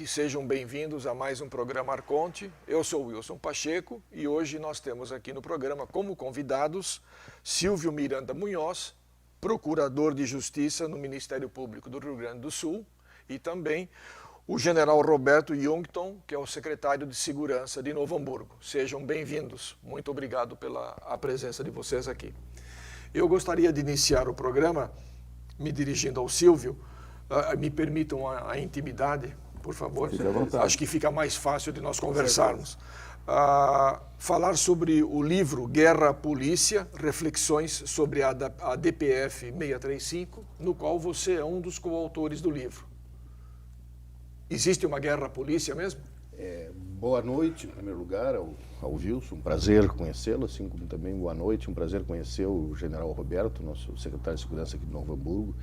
sejam bem-vindos a mais um programa Arconte. Eu sou Wilson Pacheco e hoje nós temos aqui no programa como convidados Silvio Miranda Munhoz, procurador de Justiça no Ministério Público do Rio Grande do Sul, e também o general Roberto Jungton, que é o secretário de Segurança de Novo Hamburgo. Sejam bem-vindos. Muito obrigado pela presença de vocês aqui. Eu gostaria de iniciar o programa me dirigindo ao Silvio. Me permitam a intimidade, por favor. Fique à vontade. Acho que fica mais fácil de nós conversarmos. Falar sobre o livro Guerra Polícia, Reflexões sobre a DPF 635, no qual você é um dos coautores do livro. Existe uma guerra polícia mesmo? Boa noite, em primeiro lugar, ao Wilson. Um prazer conhecê-lo, assim como também boa noite. Um prazer conhecer o general Roberto, nosso secretário de Segurança aqui de Novo Hamburgo.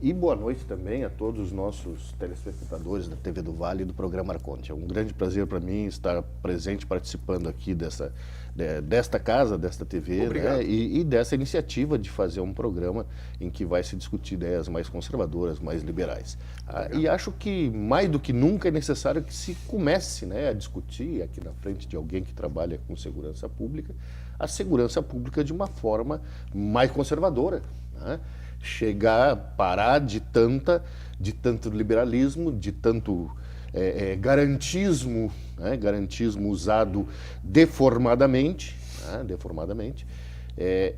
E boa noite também a todos os nossos telespectadores da TV do Vale e do programa Arconte. É um grande prazer para mim estar presente, participando aqui desta casa, desta TV, né? E dessa iniciativa de fazer um programa em que vai se discutir ideias mais conservadoras, mais liberais. E acho que mais do que nunca é necessário que se comece, né, a discutir aqui na frente de alguém que trabalha com segurança pública, a segurança pública de uma forma mais conservadora, né? Parar de tanto liberalismo, de tanto garantismo, né? Garantismo usado deformadamente, né?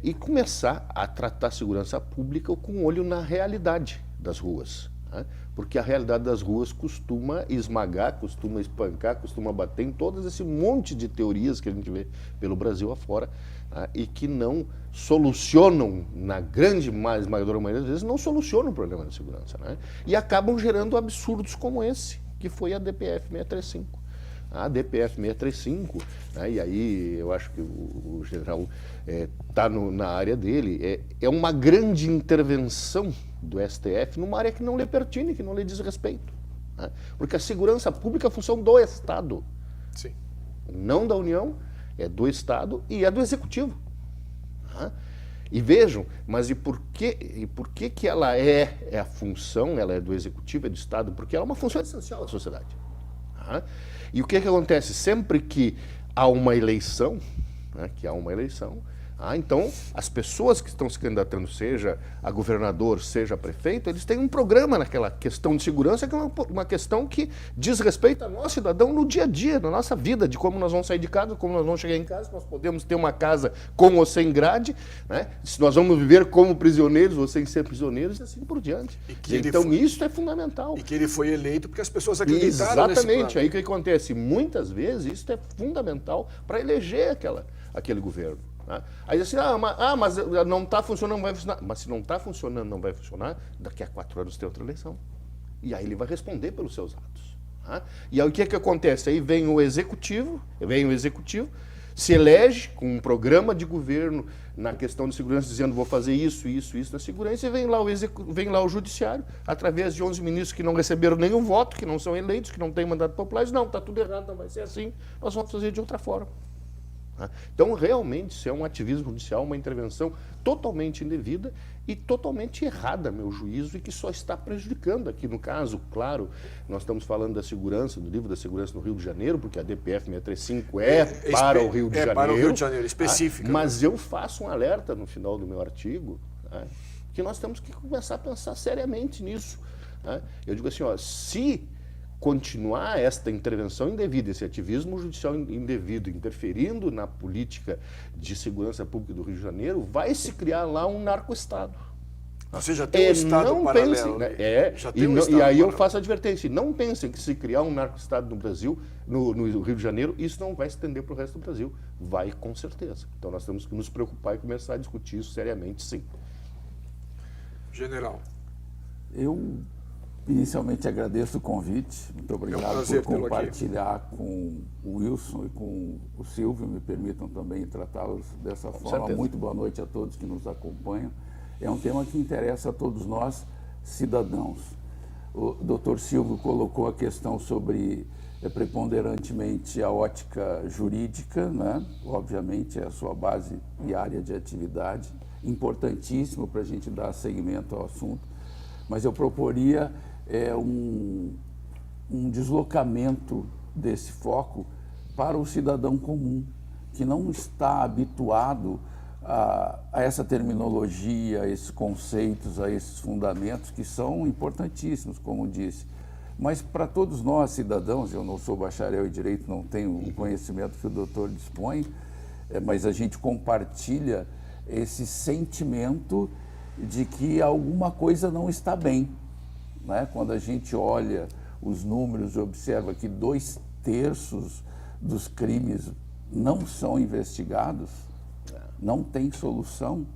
E começar a tratar a segurança pública com um olho na realidade das ruas, né? Porque a realidade das ruas costuma esmagar, costuma espancar, costuma bater em todo esse monte de teorias que a gente vê pelo Brasil afora, e que não solucionam, na grande esmagadora maioria das vezes, não solucionam o problema da segurança, né? E acabam gerando absurdos como esse, que foi a DPF 635. A DPF 635, né, e aí eu acho que o general está na área dele, é uma grande intervenção do STF numa área que não lhe pertine, que não lhe diz respeito, né? Porque a segurança pública é função do Estado. Sim. Não da União, é do Estado e é do Executivo. E vejam, mas e por que que ela é a função, ela é do Executivo, é do Estado? Porque ela é uma função essencial da sociedade. E o que acontece? Sempre que há uma eleição, né, então as pessoas que estão se candidatando, seja a governador, seja a prefeito, eles têm um programa naquela questão de segurança, que é uma questão que diz respeito a nós, cidadão, no dia a dia, na nossa vida, de como nós vamos sair de casa, como nós vamos chegar em casa, se nós podemos ter uma casa com ou sem grade, né? Se nós vamos viver como prisioneiros ou sem ser prisioneiros, e assim por diante. Então isso é fundamental. E que ele foi eleito porque as pessoas acreditaram nesse plano. Exatamente. Aí o que acontece? Muitas vezes isso é fundamental para eleger aquele governo. Aí assim, mas não está funcionando, não vai funcionar. Mas se não está funcionando, não vai funcionar, daqui a 4 anos tem outra eleição. E aí ele vai responder pelos seus atos. E aí o que acontece? Aí vem o executivo, se elege com um programa de governo na questão de segurança, dizendo vou fazer isso na segurança, e vem lá o judiciário, através de 11 ministros que não receberam nenhum voto, que não são eleitos, que não têm mandato popular, não, está tudo errado, não vai ser assim, nós vamos fazer de outra forma. Então, realmente, isso é um ativismo judicial, uma intervenção totalmente indevida e totalmente errada, a meu juízo, e que só está prejudicando aqui. No caso, claro, nós estamos falando da segurança, do livro da segurança no Rio de Janeiro, porque a DPF 635 para o Rio de Janeiro. É para o Rio de Janeiro, específica. Mas eu faço um alerta no final do meu artigo, que nós temos que começar a pensar seriamente nisso. Eu digo assim, se continuar esta intervenção indevida, esse ativismo judicial indevido, interferindo na política de segurança pública do Rio de Janeiro, vai se criar lá um narco-estado. Você já tem um Estado paralelo. Pensem, e aí eu faço a advertência, não pensem que se criar um narco-Estado no Brasil, no Rio de Janeiro, isso não vai se estender para o resto do Brasil. Vai com certeza. Então nós temos que nos preocupar e começar a discutir isso seriamente, sim. General. Eu inicialmente agradeço o convite, muito obrigado por compartilhar com o Wilson e com o Silvio, me permitam também tratá-los dessa forma. Muito boa noite a todos que nos acompanham. É um tema que interessa a todos nós, cidadãos. O doutor Silvio colocou a questão sobre, preponderantemente, a ótica jurídica, né? Obviamente é a sua base e área de atividade, importantíssimo para a gente dar seguimento ao assunto, mas eu proporia um deslocamento desse foco para o cidadão comum, que não está habituado a essa terminologia, a esses conceitos, a esses fundamentos que são importantíssimos, como disse. Mas para todos nós, cidadãos, eu não sou bacharel em Direito, não tenho o conhecimento que o doutor dispõe, mas a gente compartilha esse sentimento de que alguma coisa não está bem, né? Quando a gente olha os números e observa que 2/3 dos crimes não são investigados, não tem solução,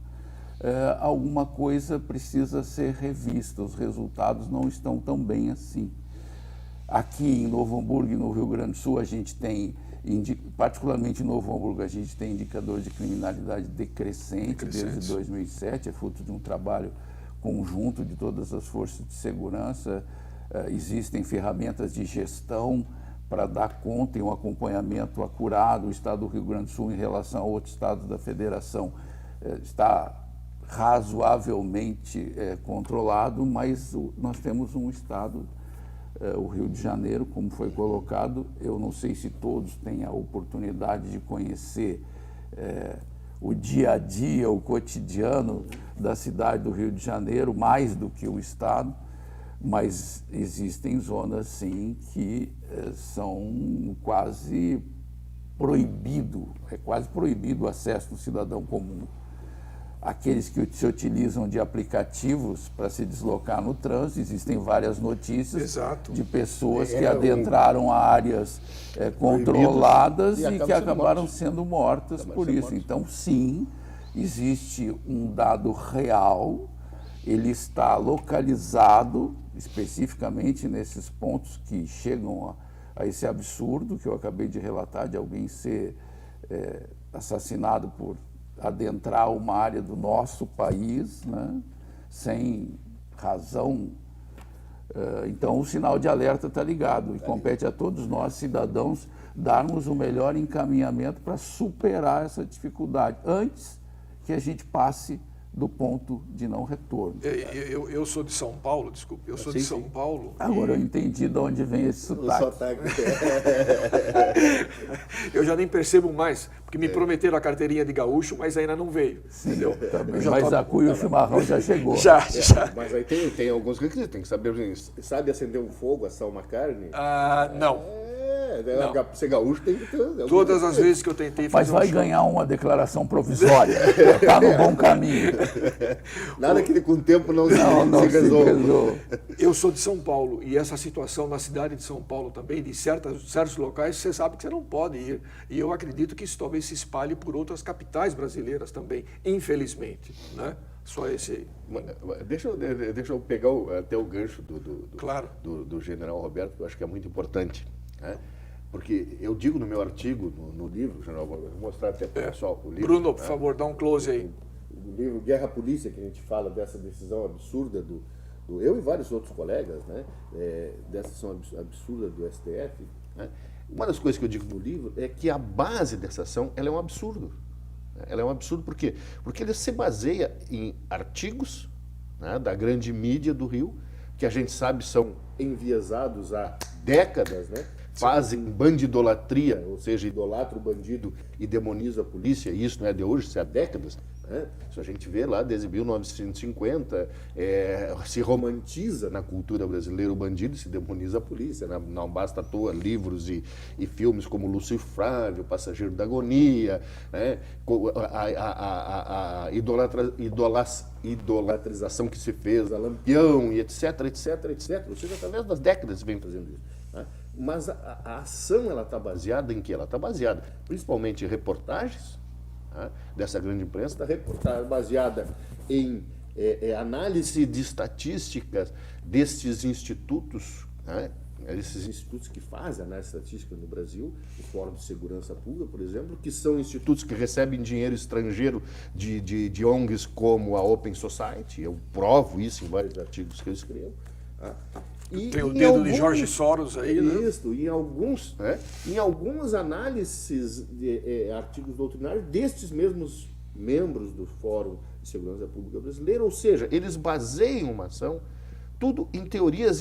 alguma coisa precisa ser revista, os resultados não estão tão bem assim. Aqui em Novo Hamburgo e no Rio Grande do Sul, a gente tem, particularmente em Novo Hamburgo, a gente tem indicadores de criminalidade decrescente desde 2007, é fruto de um trabalho conjunto de todas as forças de segurança. Existem ferramentas de gestão para dar conta e um acompanhamento acurado. O estado do Rio Grande do Sul, em relação a outros estados da federação, está razoavelmente controlado, mas nós temos um estado, o Rio de Janeiro, como foi colocado. Eu não sei se todos têm a oportunidade de conhecer o dia a dia, o cotidiano da cidade do Rio de Janeiro, mais do que o estado, mas existem zonas, sim, que são quase proibido, é quase proibido o acesso do cidadão comum. Aqueles que se utilizam de aplicativos para se deslocar no trânsito, existem várias notícias de pessoas que adentraram áreas controladas e que acabaram sendo mortas por isso. Então, sim, existe um dado real, ele está localizado especificamente nesses pontos que chegam a esse absurdo que eu acabei de relatar, de alguém ser assassinado por adentrar uma área do nosso país, né, sem razão. Então, o sinal de alerta está ligado e compete a todos nós, cidadãos, darmos o melhor encaminhamento para superar essa dificuldade, antes que a gente passe do ponto de não retorno. Eu sou de São Paulo, desculpe, eu sou de São Paulo. Agora eu entendi de onde vem esse sotaque. Eu já nem percebo mais, porque me prometeram a carteirinha de gaúcho, mas ainda não veio. Sim, entendeu? Mas a cuia e o chimarrão já chegou. Já. Mas aí tem alguns requisitos, tem que saber, sabe acender um fogo, assar uma carne? Não. Ser gaúcho tem que ter. Todas as vezes que eu tentei fazer Mas vai ganhar uma declaração provisória. Está no bom caminho. Nada que com o tempo não se resolva. Eu sou de São Paulo e essa situação na cidade de São Paulo também, de certos locais, você sabe que você não pode ir. E eu acredito que isso talvez se espalhe por outras capitais brasileiras também, infelizmente, né? Só esse aí. Deixa eu pegar até o gancho Claro. do general Roberto, que eu acho que é muito importante, né? Porque eu digo no meu artigo, no livro, general, vou mostrar até para o pessoal o livro. Bruno, por favor, dá um close aí. O livro Guerra Polícia, que a gente fala dessa decisão absurda do eu e vários outros colegas, né? Dessa decisão absurda do STF, né? Uma das coisas que eu digo no livro é que a base dessa ação ela é um absurdo. Ela é um absurdo por quê? Porque ele se baseia em artigos, né, da grande mídia do Rio, que a gente sabe são enviesados há décadas, né? Fazem bandidolatria, ou seja, idolatra o bandido e demoniza a polícia, e isso não é de hoje, isso é há décadas. Né? Isso a gente vê lá desde 1950, se romantiza na cultura brasileira o bandido e se demoniza a polícia. Né? Não basta à toa livros e filmes como Lúcio Flávio, Passageiro da Agonia, né? A idolatrização que se fez a Lampião, e etc, etc, etc. Ou seja, através das décadas vem fazendo isso. Né? Mas a ação ela está baseada em quê? Ela está baseada principalmente em reportagens, né, dessa grande imprensa, está baseada em análise de estatísticas destes institutos, né, esses institutos que fazem análise estatística no Brasil, o Fórum de Segurança Pública, por exemplo, que são institutos que recebem dinheiro estrangeiro de ONGs como a Open Society. Eu provo isso em vários artigos que eu escrevo. Tem o dedo de Jorge Soros aí, né? Isso, em algumas análises de artigos doutrinários destes mesmos membros do Fórum de Segurança Pública Brasileira, ou seja, eles baseiam uma ação tudo em teorias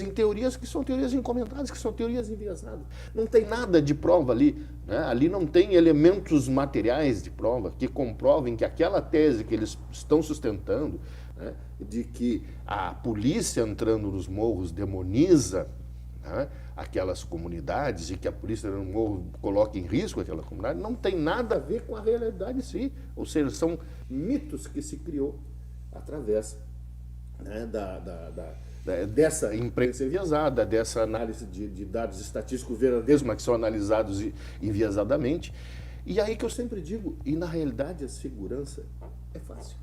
que são teorias encomendadas, que são teorias enviesadas. Não tem nada de prova ali, né? Ali não tem elementos materiais de prova que comprovem que aquela tese que eles estão sustentando, né, de que a polícia entrando nos morros demoniza, né, aquelas comunidades e que a polícia no morro coloca em risco aquela comunidade, não tem nada a ver com a realidade em si. Ou seja, são mitos que se criou através, né, dessa imprensa enviesada, dessa análise de dados estatísticos verdadeiros, mas que são analisados enviesadamente. E aí que eu sempre digo, e na realidade a segurança é fácil.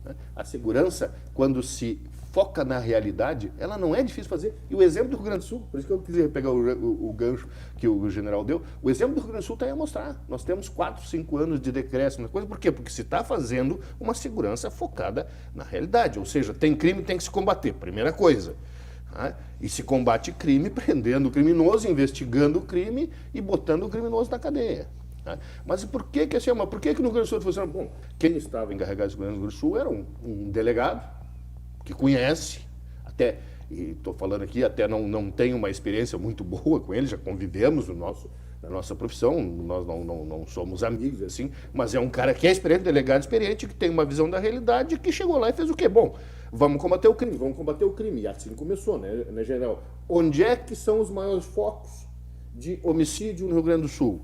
Né? A segurança, quando se foca na realidade, ela não é difícil fazer. E o exemplo do Rio Grande do Sul, por isso que eu quis pegar o gancho que o general deu, o exemplo do Rio Grande do Sul está aí a mostrar. Nós temos 4, 5 anos de decréscimo. Por quê? Porque se está fazendo uma segurança focada na realidade. Ou seja, tem crime, tem que se combater. Primeira coisa. Né? E se combate crime prendendo o criminoso, investigando o crime e botando o criminoso na cadeia. Né? Mas por que que no Rio Grande do Sul funcionou? Bom, quem estava encarregado de segurança no Rio Grande do Sul era um delegado que conhece, até, e estou falando aqui, até não tenho uma experiência muito boa com ele, já convivemos na nossa profissão, nós não somos amigos, assim, mas é um cara que é experiente, delegado experiente, que tem uma visão da realidade, que chegou lá e fez o quê? Bom, vamos combater o crime, e assim começou, né, general? Onde é que são os maiores focos de homicídio no Rio Grande do Sul?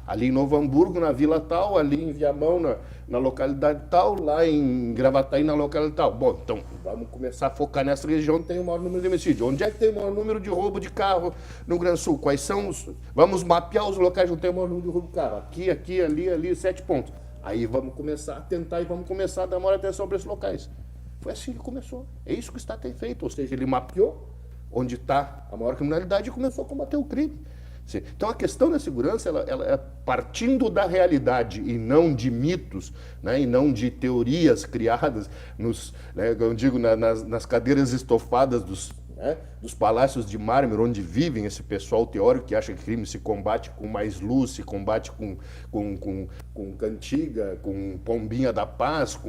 Ali em Novo Hamburgo, na vila tal, ali em Viamão, na localidade tal, lá em Gravataí, na localidade tal. Bom, então vamos começar a focar nessa região que tem o maior número de homicídios. Onde é que tem o maior número de roubo de carro no Rio Grande do Sul? Quais são os... Vamos mapear os locais onde tem o maior número de roubo de carro. Aqui, ali, 7 pontos. Aí vamos começar a tentar e vamos começar a dar maior atenção para esses locais. Foi assim que começou. É isso que o Estado tem feito. Ou seja, ele mapeou onde está a maior criminalidade e começou a combater o crime. Então a questão da segurança, ela é partindo da realidade e não de mitos, né, e não de teorias criadas eu digo, nas cadeiras estofadas dos palácios de mármore, onde vivem esse pessoal teórico que acha que crime se combate com mais luz, se combate com cantiga, com pombinha da paz,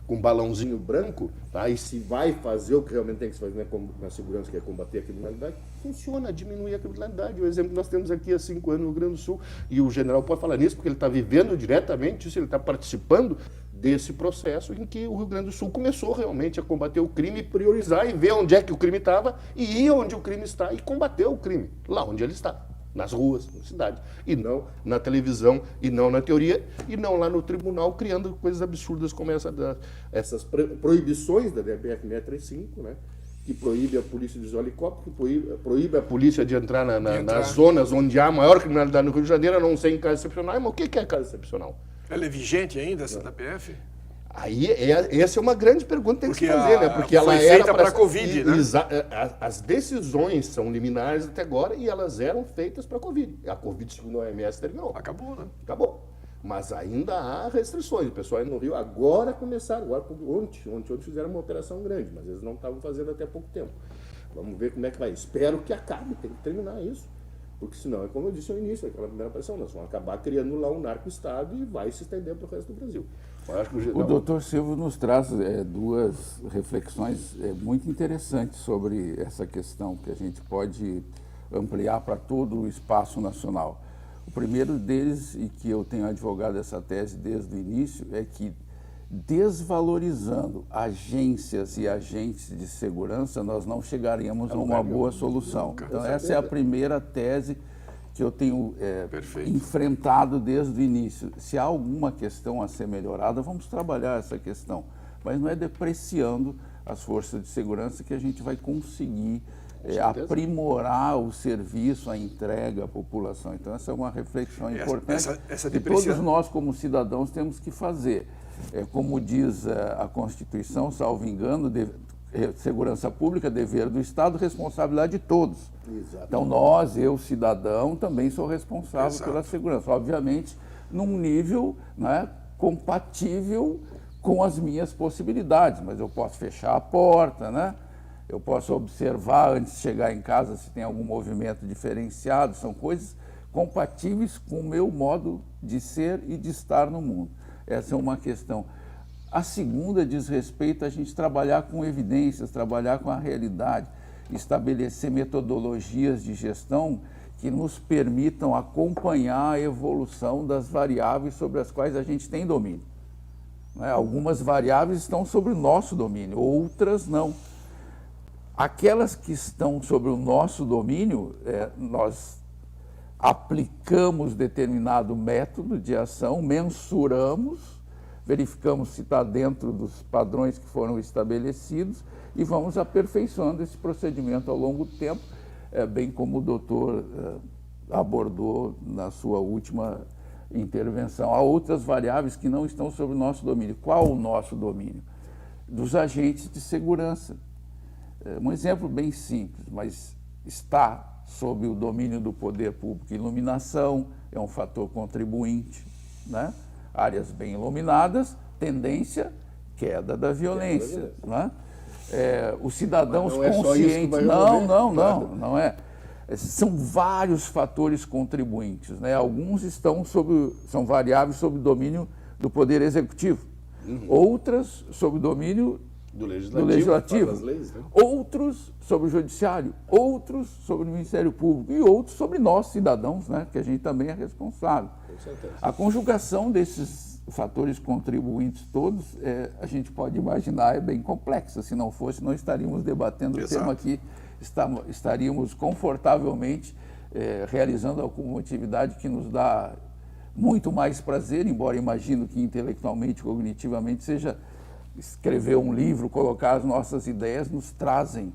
com balãozinho branco, tá? E se vai fazer o que realmente tem que se fazer, né, na segurança, que é combater a criminalidade, funciona, diminuir a criminalidade. O exemplo que nós temos aqui há 5 anos no Rio Grande do Sul, e o general pode falar nisso, porque ele está vivendo diretamente isso, ele está participando desse processo em que o Rio Grande do Sul começou realmente a combater o crime, priorizar e ver onde é que o crime estava, e ir onde o crime está e combater o crime, lá onde ele está. Nas ruas, na cidade, e não na televisão, e não na teoria, e não lá no tribunal, criando coisas absurdas como essas proibições da DBF 635, né, que proíbe a polícia de usar helicóptero, que proíbe a polícia de entrar nas zonas onde há maior criminalidade no Rio de Janeiro, a não ser em casos excepcionais. Mas o que é caso excepcional? Ela é vigente ainda, essa DPF? Aí, essa é uma grande pergunta que tem que se fazer, né? Porque ela foi feita para a Covid, né? As decisões são liminares até agora e elas eram feitas para a Covid. A Covid, segundo a OMS, terminou. Acabou, né? Acabou. Mas ainda há restrições. O pessoal aí no Rio agora começaram, ontem fizeram uma operação grande, mas eles não estavam fazendo até pouco tempo. Vamos ver como é que vai. Espero que acabe, tem que terminar isso. Porque senão, é como eu disse no início, aquela primeira operação, nós vamos acabar criando lá um narco-estado e vai se estender para o resto do Brasil. O doutor Silvio nos traz 2 reflexões muito interessantes sobre essa questão que a gente pode ampliar para todo o espaço nacional. O primeiro deles, e que eu tenho advogado essa tese desde o início, é que desvalorizando agências e agentes de segurança, nós não chegaríamos a uma boa solução. Então essa é a primeira tese que eu tenho enfrentado desde o início. Se há alguma questão a ser melhorada, vamos trabalhar essa questão. Mas não é depreciando as forças de segurança que a gente vai conseguir aprimorar o serviço, a entrega à população. Então essa é uma reflexão importante que todos nós, como cidadãos, temos que fazer. Como diz a Constituição, salvo engano, segurança pública, dever do Estado, responsabilidade de todos. Exatamente. Então eu, cidadão, também sou responsável pela segurança. Obviamente, num nível, né, compatível com as minhas possibilidades, mas eu posso fechar a porta, né? Eu posso observar antes de chegar em casa se tem algum movimento diferenciado, são coisas compatíveis com o meu modo de ser e de estar no mundo. Essa é uma questão. A segunda diz respeito a gente trabalhar com evidências, trabalhar com a realidade, estabelecer metodologias de gestão que nos permitam acompanhar a evolução das variáveis sobre as quais a gente tem domínio. Algumas variáveis estão sobre o nosso domínio, outras não. Aquelas que estão sobre o nosso domínio, nós aplicamos determinado método de ação, mensuramos, verificamos se está dentro dos padrões que foram estabelecidos e vamos aperfeiçoando esse procedimento ao longo do tempo, bem como o doutor abordou na sua última intervenção. Há outras variáveis que não estão sob o nosso domínio. Qual o nosso domínio? Dos agentes de segurança. Um exemplo bem simples, mas está sob o domínio do poder público. Iluminação é um fator contribuinte, né? Áreas bem iluminadas, tendência, queda da violência. Né? Os cidadãos conscientes... Não é. São vários fatores contribuintes, né? Alguns são variáveis sob o domínio do Poder Executivo, outras sob o domínio do Legislativo, leis, né? Outros sobre o Judiciário, outros sobre o Ministério Público e outros sobre nós, cidadãos, né? Que a gente também é responsável. Com certeza. A conjugação desses fatores contribuintes todos, a gente pode imaginar, é bem complexa. Se não fosse, não estaríamos debatendo o tema aqui, estaríamos confortavelmente realizando alguma atividade que nos dá muito mais prazer, embora imagino que intelectualmente, cognitivamente, seja escrever um livro, colocar as nossas ideias, nos trazem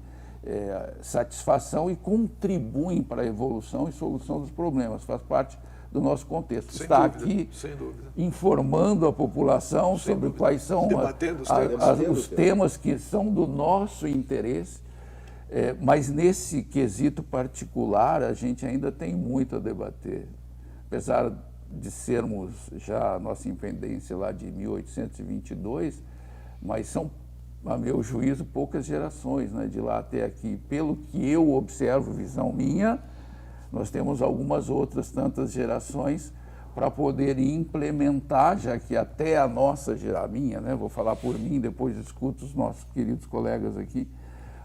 satisfação e contribuem para a evolução e solução dos problemas, faz parte do nosso contexto. Está aqui informando a população sobre quais são os temas que são do nosso interesse, mas nesse quesito particular a gente ainda tem muito a debater. Apesar de sermos já a nossa independência lá de 1822, mas são, a meu juízo, poucas gerações, né, de lá até aqui. Pelo que eu observo, visão minha, nós temos algumas outras tantas gerações para poder implementar, já que até a nossa geração, minha, né, vou falar por mim, depois escuto os nossos queridos colegas aqui,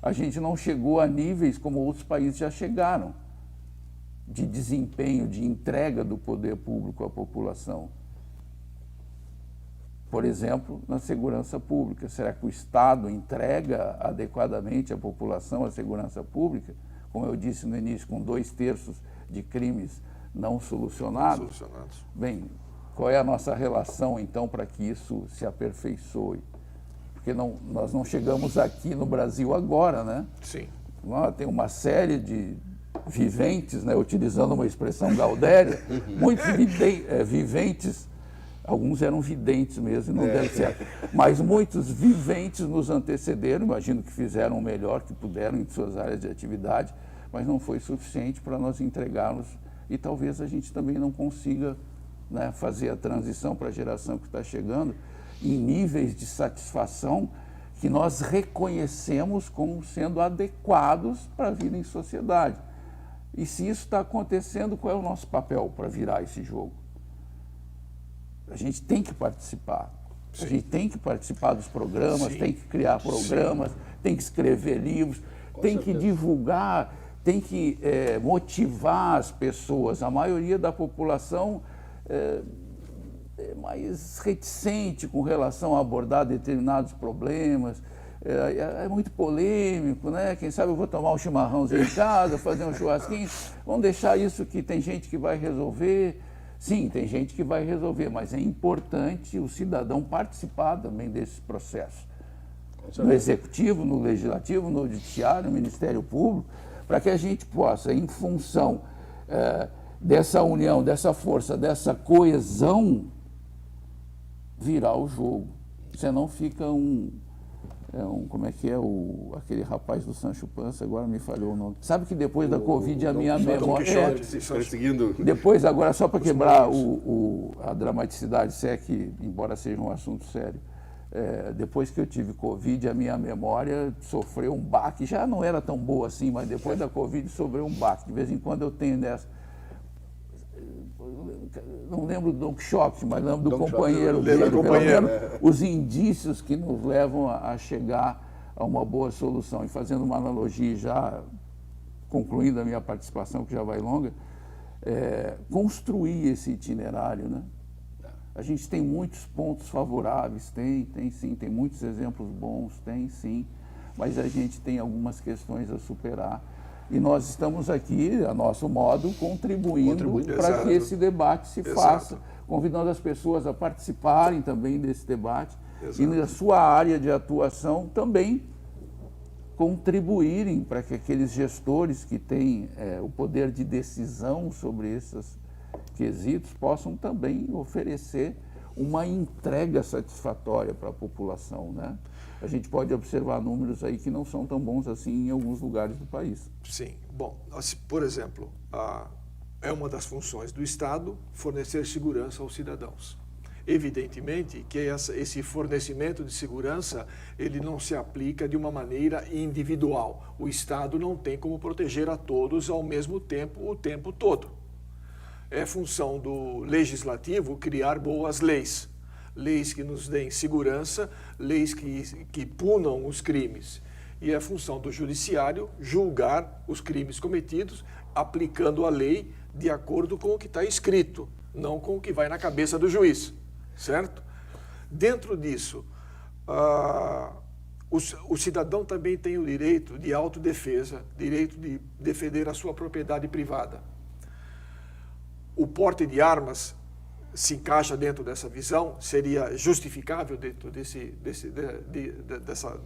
a gente não chegou a níveis como outros países já chegaram, de desempenho, de entrega do poder público à população. Por exemplo, na segurança pública. Será que o Estado entrega adequadamente à população a segurança pública? Como eu disse no início, com 2/3 de crimes não solucionados. Bem, qual é a nossa relação, então, para que isso se aperfeiçoe? Porque nós não chegamos aqui no Brasil agora, né? Sim. Tem uma série de viventes, né, utilizando uma expressão gaudéria, muitos viventes. Alguns eram videntes mesmo, não deve ser. Mas muitos viventes nos antecederam, imagino que fizeram o melhor que puderam em suas áreas de atividade, mas não foi suficiente para nós entregarmos. E talvez a gente também não consiga, né, fazer a transição para a geração que está chegando em níveis de satisfação que nós reconhecemos como sendo adequados para a vida em sociedade. E se isso está acontecendo, qual é o nosso papel para virar esse jogo? A gente tem que participar. Sim. A gente tem que participar dos programas, sim, tem que criar programas, sim, tem que escrever livros, tem que divulgar, tem que motivar as pessoas. A maioria da população é mais reticente com relação a abordar determinados problemas. É muito polêmico, né? Quem sabe eu vou tomar um chimarrãozinho em casa, fazer um churrasquinho. Vamos deixar isso que tem gente que vai resolver. Sim, tem gente que vai resolver, mas é importante o cidadão participar também desse processo. No Executivo, no Legislativo, no Judiciário, no Ministério Público, para que a gente possa, em função dessa união, dessa força, dessa coesão, virar o jogo. Senão fica como é que é aquele rapaz do Sancho Panza, agora me falhou o nome. Sabe que depois da Covid a minha memória... Depois, agora, só para quebrar a dramaticidade, se é que, embora seja um assunto sério, depois que eu tive Covid, a minha memória sofreu um baque. Já não era tão boa assim, mas depois da Covid sofreu um baque. De vez em quando eu tenho dessa... não lembro do Don Quixote, mas lembro do Don companheiro Quixote, dele, companheiro. os indícios que nos levam a chegar a uma boa solução. E fazendo uma analogia, já concluindo a minha participação, que já vai longa, construir esse itinerário, né? A gente tem muitos pontos favoráveis, tem sim, tem muitos exemplos bons, tem sim, mas a gente tem algumas questões a superar. E nós estamos aqui, a nosso modo, contribuindo para que esse debate se faça, convidando as pessoas a participarem também desse debate e na sua área de atuação também contribuírem para que aqueles gestores que têm o poder de decisão sobre esses quesitos possam também oferecer uma entrega satisfatória para a população, né? A gente pode observar números aí que não são tão bons assim em alguns lugares do país. Sim. Bom, por exemplo, é uma das funções do Estado fornecer segurança aos cidadãos. Evidentemente que esse fornecimento de segurança, ele não se aplica de uma maneira individual. O Estado não tem como proteger a todos ao mesmo tempo, o tempo todo. É função do legislativo criar boas leis. Leis que nos deem segurança, leis que punam os crimes. E é função do judiciário julgar os crimes cometidos, aplicando a lei de acordo com o que está escrito, não com o que vai na cabeça do juiz. Certo? Dentro disso, o cidadão também tem o direito de autodefesa, direito de defender a sua propriedade privada. O porte de armas se encaixa dentro dessa visão? Seria justificável dentro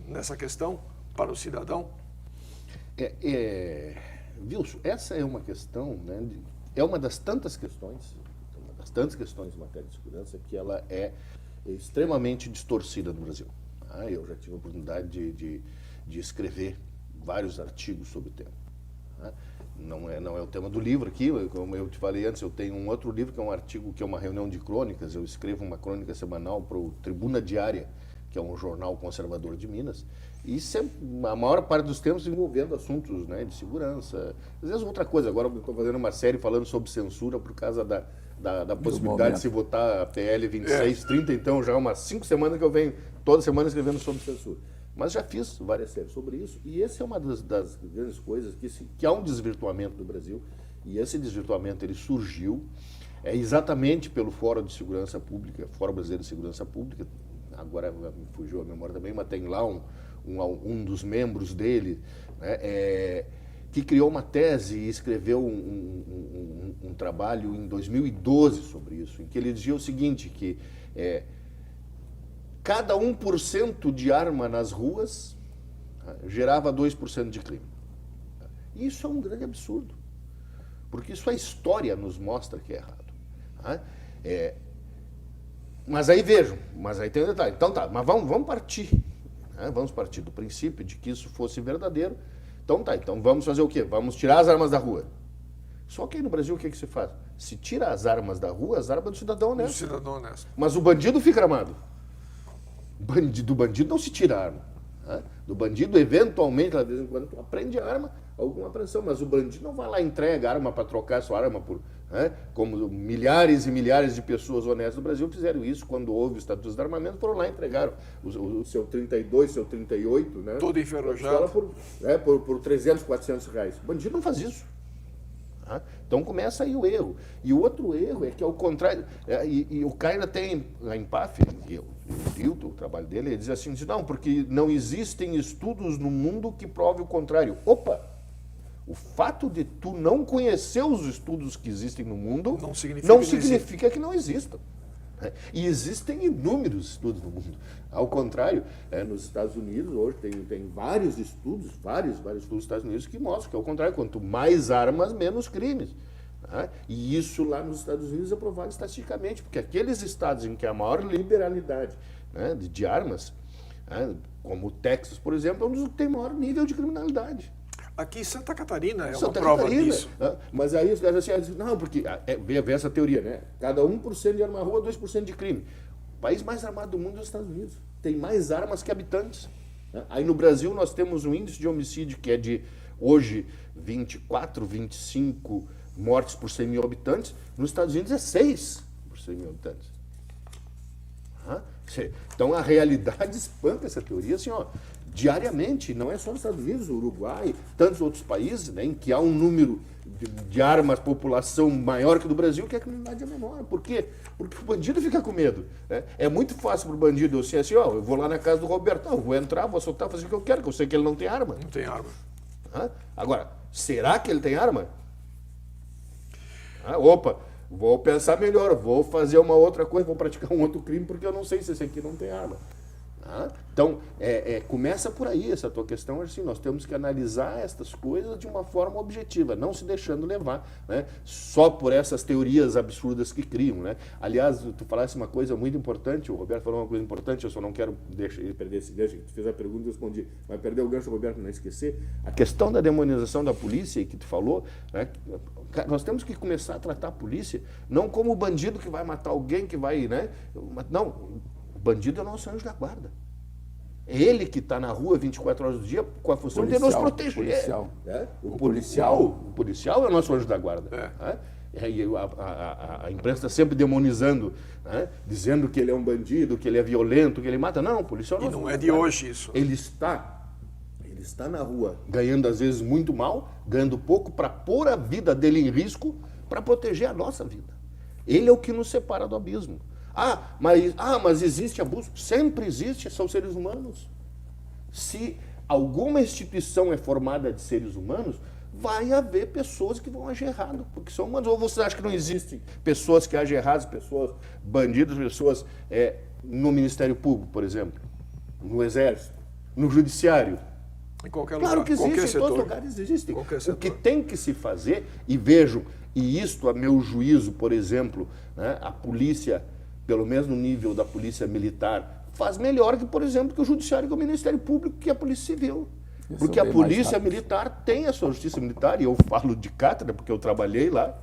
nessa questão para o cidadão? Wilson, essa é uma questão, né, é uma das tantas questões em matéria de segurança que ela é extremamente distorcida no Brasil. Eu já tive a oportunidade de escrever vários artigos sobre o tema. Não é o tema do livro aqui, como eu te falei antes, eu tenho um outro livro que é um artigo, que é uma reunião de crônicas. Eu escrevo uma crônica semanal para o Tribuna Diária, que é um jornal conservador de Minas, e sempre, a maior parte dos tempos envolvendo assuntos, né, de segurança. Às vezes outra coisa, agora eu estou fazendo uma série falando sobre censura por causa da possibilidade de se votar a PL 2630, então já há umas 5 semanas que eu venho toda semana escrevendo sobre censura. Mas já fiz várias séries sobre isso, e essa é uma das grandes coisas que há um desvirtuamento do Brasil, e esse desvirtuamento ele surgiu exatamente pelo Fórum de Segurança Pública, Fórum Brasileiro de Segurança Pública, agora me fugiu a memória também, mas tem lá um dos membros dele, né, que criou uma tese e escreveu um trabalho em 2012 sobre isso, em que ele dizia o seguinte, que cada 1% de arma nas ruas gerava 2% de crime. E isso é um grande absurdo, porque isso a história nos mostra que é errado. Mas aí vejam, aí tem um detalhe. Então tá, mas vamos partir. Vamos partir do princípio de que isso fosse verdadeiro. Então vamos fazer o quê? Vamos tirar as armas da rua. Só que aí no Brasil o que se faz? Se tira as armas da rua, as armas do cidadão honesto. Do cidadão honesto. Mas o bandido fica armado. Do bandido não se tira a arma. Do bandido, eventualmente, de vez em quando, tu aprende a arma, alguma apreensão, mas o bandido não vai lá e entrega a arma para trocar a sua arma por... Como milhares e milhares de pessoas honestas do Brasil fizeram isso quando houve o Estatuto de Armamento, foram lá e entregaram o seu 32, seu 38, né? Todo enferrujado. Por 300, 400 reais. O bandido não faz isso. Então começa aí o erro. E o outro erro é que, ao contrário, e o cara tem, a Empaf, eu li o trabalho dele, ele diz assim, não, porque não existem estudos no mundo que provem o contrário. Opa! O fato de tu não conhecer os estudos que existem no mundo não significa que não existam. E existem inúmeros estudos no mundo. Ao contrário, nos Estados Unidos, hoje tem vários estudos, vários estudos nos Estados Unidos que mostram que, ao contrário, quanto mais armas, menos crimes. E isso lá nos Estados Unidos é provado estatisticamente, porque aqueles estados em que há maior liberalidade de armas, como o Texas, por exemplo, é um dos que tem maior nível de criminalidade. Aqui em Santa Catarina é uma prova disso. Mas aí os caras dizem, não, porque vê essa teoria, né? Cada 1% de arma rua, 2% de crime. O país mais armado do mundo é os Estados Unidos. Tem mais armas que habitantes. Aí no Brasil nós temos um índice de homicídio que é de, hoje, 24, 25 mortes por 100 mil habitantes, nos Estados Unidos é 6 por 100 mil habitantes. Então a realidade espanta essa teoria assim, ó, diariamente, não é só nos Estados Unidos, o Uruguai, tantos outros países, né, em que há um número de armas, população maior que o do Brasil, que a criminalidade é menor. Por quê? Porque o bandido fica com medo. Né? É muito fácil para o bandido eu ser assim, ó, eu vou lá na casa do Roberto, não, eu vou entrar, vou assaltar, fazer o que eu quero, que eu sei que ele não tem arma. Não tem arma. Agora, será que ele tem arma? Opa, vou pensar melhor, vou fazer uma outra coisa, vou praticar um outro crime, porque eu não sei se esse aqui não tem arma. Então, começa por aí essa tua questão, assim, nós temos que analisar estas coisas de uma forma objetiva, não se deixando levar, né, só por essas teorias absurdas que criam. Né? Aliás, tu falasse uma coisa muito importante, o Roberto falou uma coisa importante, eu só não quero deixar ele perder esse gancho, tu fez a pergunta e eu respondi, vai perder o gancho, Roberto, não esquecer. A questão da demonização da polícia que tu falou, né, nós temos que começar a tratar a polícia não como o bandido que vai matar alguém, que vai, né, não, o bandido é o nosso anjo da guarda. É ele que está na rua 24 horas do dia com a função de nos proteger. O policial é o nosso anjo da guarda. A imprensa está sempre demonizando, né? Dizendo que ele é um bandido, que ele é violento, que ele mata. Não, o policial não. E não é de hoje isso. Ele está na rua ganhando às vezes muito mal, ganhando pouco para pôr a vida dele em risco para proteger a nossa vida. Ele é o que nos separa do abismo. Mas existe abuso? Sempre existe, são seres humanos. Se alguma instituição é formada de seres humanos, vai haver pessoas que vão agir errado, porque são humanos. Ou você acha que não existem pessoas que agem erradas, pessoas bandidos, pessoas no Ministério Público, por exemplo, no Exército, no Judiciário? Em qualquer lugar. Claro que existe, em todos os lugares existem. O que tem que se fazer, e vejam, e isto a meu juízo, por exemplo, né, a polícia, pelo menos no nível da polícia militar, faz melhor que, por exemplo, que o Judiciário, que o Ministério Público, que a Polícia Civil. Porque a Polícia Militar tem a sua Justiça Militar, e eu falo de cátedra, porque eu trabalhei lá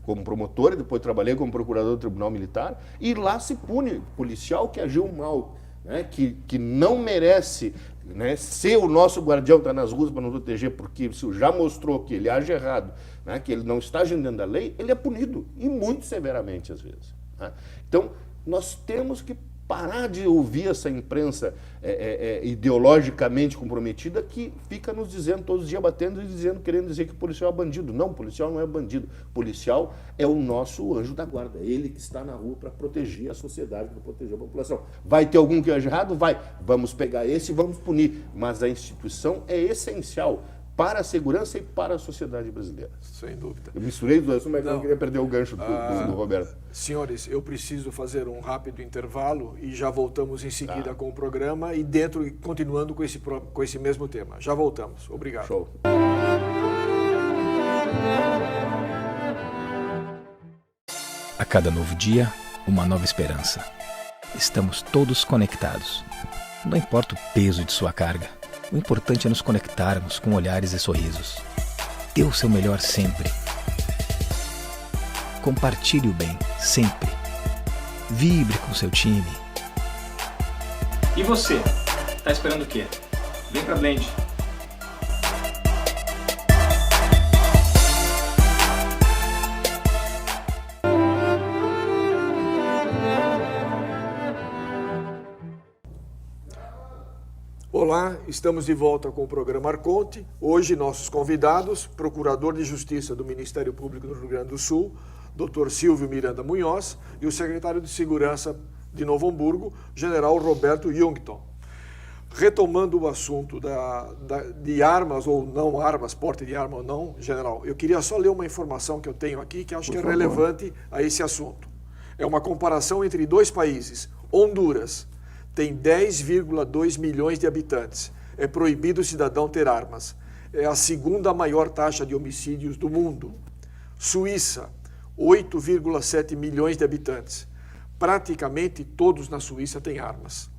como promotor, e depois trabalhei como procurador do Tribunal Militar, e lá se pune policial que agiu mal, né, que não merece, né, ser o nosso guardião, está nas ruas para nos proteger, porque se já mostrou que ele age errado, né, que ele não está agindo dentro da lei, ele é punido, e muito severamente às vezes. Né? Então, nós temos que parar de ouvir essa imprensa ideologicamente comprometida que fica nos dizendo todos os dias, batendo e dizendo, querendo dizer que o policial é bandido. Não, o policial não é bandido. O policial é o nosso anjo da guarda. É ele que está na rua para proteger a sociedade, para proteger a população. Vai ter algum que age errado? Vai. Vamos pegar esse e vamos punir. Mas a instituição é essencial para a segurança e para a sociedade brasileira. Sem dúvida. Eu misturei os dois, mas eu não queria perder o gancho do Roberto. Senhores, eu preciso fazer um rápido intervalo e já voltamos em seguida com o programa e continuando com esse mesmo tema. Já voltamos. Obrigado. Show. A cada novo dia, uma nova esperança. Estamos todos conectados. Não importa o peso de sua carga. O importante é nos conectarmos com olhares e sorrisos. Dê o seu melhor sempre. Compartilhe o bem, sempre. Vibre com seu time. E você? Tá esperando o quê? Vem pra Blend. Olá, estamos de volta com o programa Arconte. Hoje nossos convidados, Procurador de Justiça do Ministério Público do Rio Grande do Sul, Dr. Silvio Miranda Munhoz, e o Secretário de Segurança de Novo Hamburgo, General Roberto Jungton. Retomando o assunto de armas ou não armas, porte de arma ou não, General, eu queria só ler uma informação que eu tenho aqui que acho que é relevante a esse assunto. É uma comparação entre dois países. Honduras tem 10,2 milhões de habitantes. É proibido o cidadão ter armas. É a segunda maior taxa de homicídios do mundo. Suíça, 8,7 milhões de habitantes. Praticamente todos na Suíça têm armas.